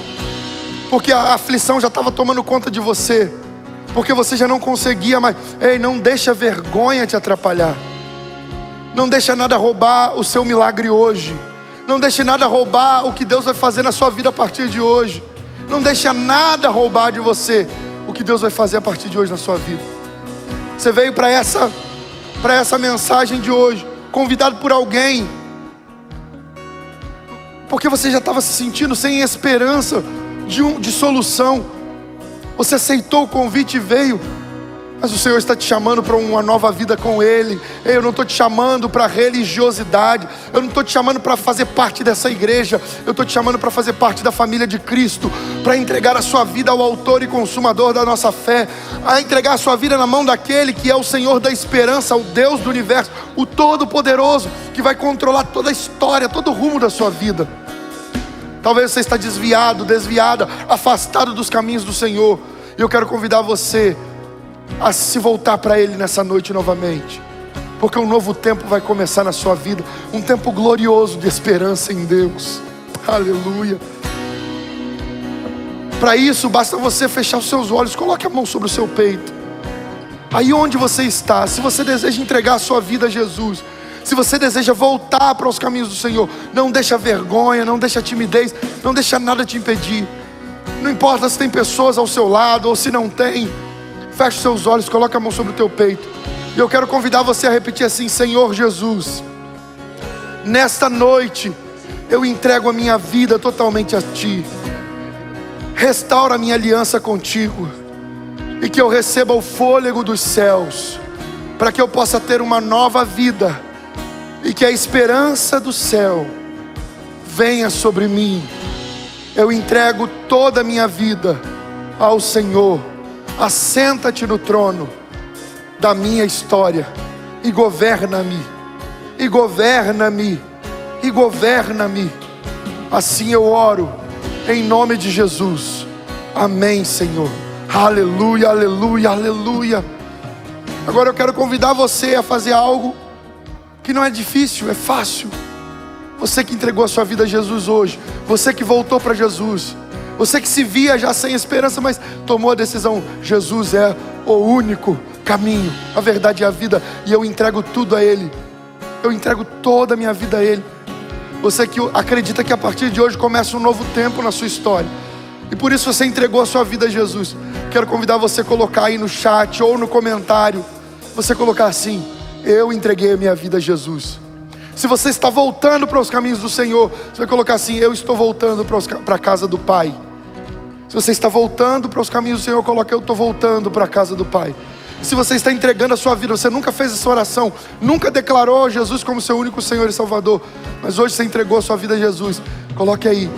porque a aflição já estava tomando conta de você, porque você já não conseguia mais. Ei, não deixa a vergonha te atrapalhar. Não deixa nada roubar o seu milagre hoje. Não deixe nada roubar o que Deus vai fazer na sua vida a partir de hoje. Não deixa nada roubar de você o que Deus vai fazer a partir de hoje na sua vida. Você veio para essa mensagem de hoje, convidado por alguém, porque você já estava se sentindo sem esperança de solução. Você aceitou o convite e veio, mas o Senhor está te chamando para uma nova vida com Ele. Eu não estou te chamando para religiosidade, eu não estou te chamando para fazer parte dessa igreja, eu estou te chamando para fazer parte da família de Cristo, para entregar a sua vida ao autor e consumador da nossa fé, a entregar a sua vida na mão daquele que é o Senhor da esperança, o Deus do universo, o Todo-Poderoso, que vai controlar toda a história, todo o rumo da sua vida. Talvez você está desviado, desviada, afastado dos caminhos do Senhor, e eu quero convidar você a se voltar para Ele nessa noite novamente, porque um novo tempo vai começar na sua vida, um tempo glorioso de esperança em Deus. Aleluia. Para isso basta você fechar os seus olhos, coloque a mão sobre o seu peito, aí onde você está. Se você deseja entregar a sua vida a Jesus, se você deseja voltar para os caminhos do Senhor, não deixa vergonha, não deixa timidez, não deixa nada te impedir. Não importa se tem pessoas ao seu lado ou se não tem, feche os seus olhos, coloque a mão sobre o teu peito, e eu quero convidar você a repetir assim: Senhor Jesus, nesta noite eu entrego a minha vida totalmente a Ti. Restaura a minha aliança contigo, e que eu receba o fôlego dos céus, para que eu possa ter uma nova vida, e que a esperança do céu venha sobre mim. Eu entrego toda a minha vida ao Senhor. Assenta-te no trono da minha história e governa-me, e governa-me, e governa-me. Assim eu oro, em nome de Jesus. Amém, Senhor. Aleluia, aleluia, aleluia. Agora eu quero convidar você a fazer algo que não é difícil, é fácil. Você que entregou a sua vida a Jesus hoje, você que voltou para Jesus, você que se via já sem esperança, mas tomou a decisão: Jesus é o único caminho, a verdade e a vida, e eu entrego tudo a Ele. Eu entrego toda a minha vida a Ele. Você que acredita que a partir de hoje começa um novo tempo na sua história, e por isso você entregou a sua vida a Jesus. Quero convidar você a colocar aí no chat ou no comentário, você colocar assim: eu entreguei a minha vida a Jesus. Se você está voltando para os caminhos do Senhor, você vai colocar assim: eu estou voltando para a casa do Pai. Se você está voltando para os caminhos do Senhor, coloque: eu estou voltando para a casa do Pai. Se você está entregando a sua vida, você nunca fez essa oração, nunca declarou Jesus como seu único Senhor e Salvador, mas hoje você entregou a sua vida a Jesus, coloque aí: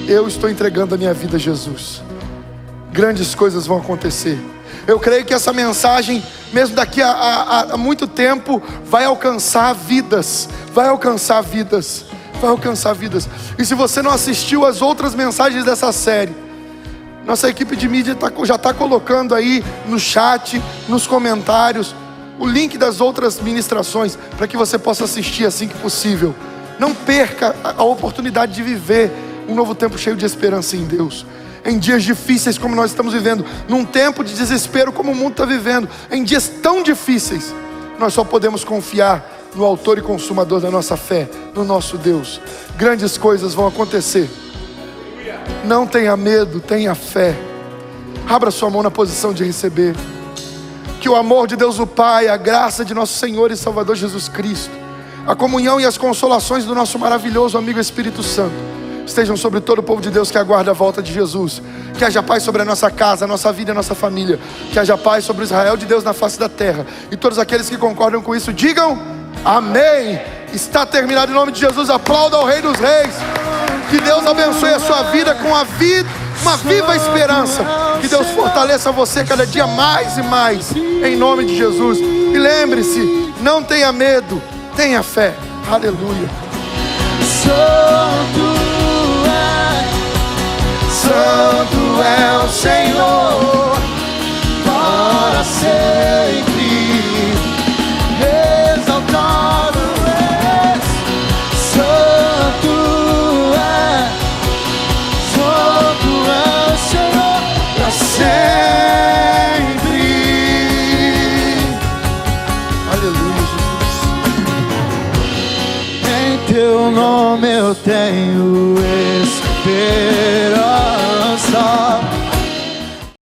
eu estou entregando a minha vida a Jesus. Grandes coisas vão acontecer. Eu creio que essa mensagem, mesmo daqui a muito tempo, vai alcançar vidas. Vai alcançar vidas. Vai alcançar vidas. E se você não assistiu às outras mensagens dessa série, nossa equipe de mídia já está colocando aí no chat, nos comentários, o link das outras ministrações, para que você possa assistir assim que possível. Não perca a oportunidade de viver um novo tempo cheio de esperança em Deus. Em dias difíceis como nós estamos vivendo, num tempo de desespero como o mundo está vivendo, em dias tão difíceis, nós só podemos confiar no autor e consumador da nossa fé, no nosso Deus. Grandes coisas vão acontecer. Não tenha medo, tenha fé. Abra sua mão na posição de receber. Que o amor de Deus o Pai, a graça de nosso Senhor e Salvador Jesus Cristo, a comunhão e as consolações do nosso maravilhoso amigo Espírito Santo estejam sobre todo o povo de Deus que aguarda a volta de Jesus. Que haja paz sobre a nossa casa, a nossa vida e a nossa família. Que haja paz sobre o Israel de Deus na face da terra. E todos aqueles que concordam com isso, digam amém. Está terminado em nome de Jesus. Aplauda ao Rei dos Reis. Que Deus abençoe a sua vida com uma viva esperança. Que Deus fortaleça você cada dia mais e mais, em nome de Jesus. E lembre-se, não tenha medo, tenha fé. Aleluia. Santo é o Senhor, para sempre exaltado és. Santo é o Senhor, para sempre. Aleluia, Jesus. Em teu nome eu tenho esperança.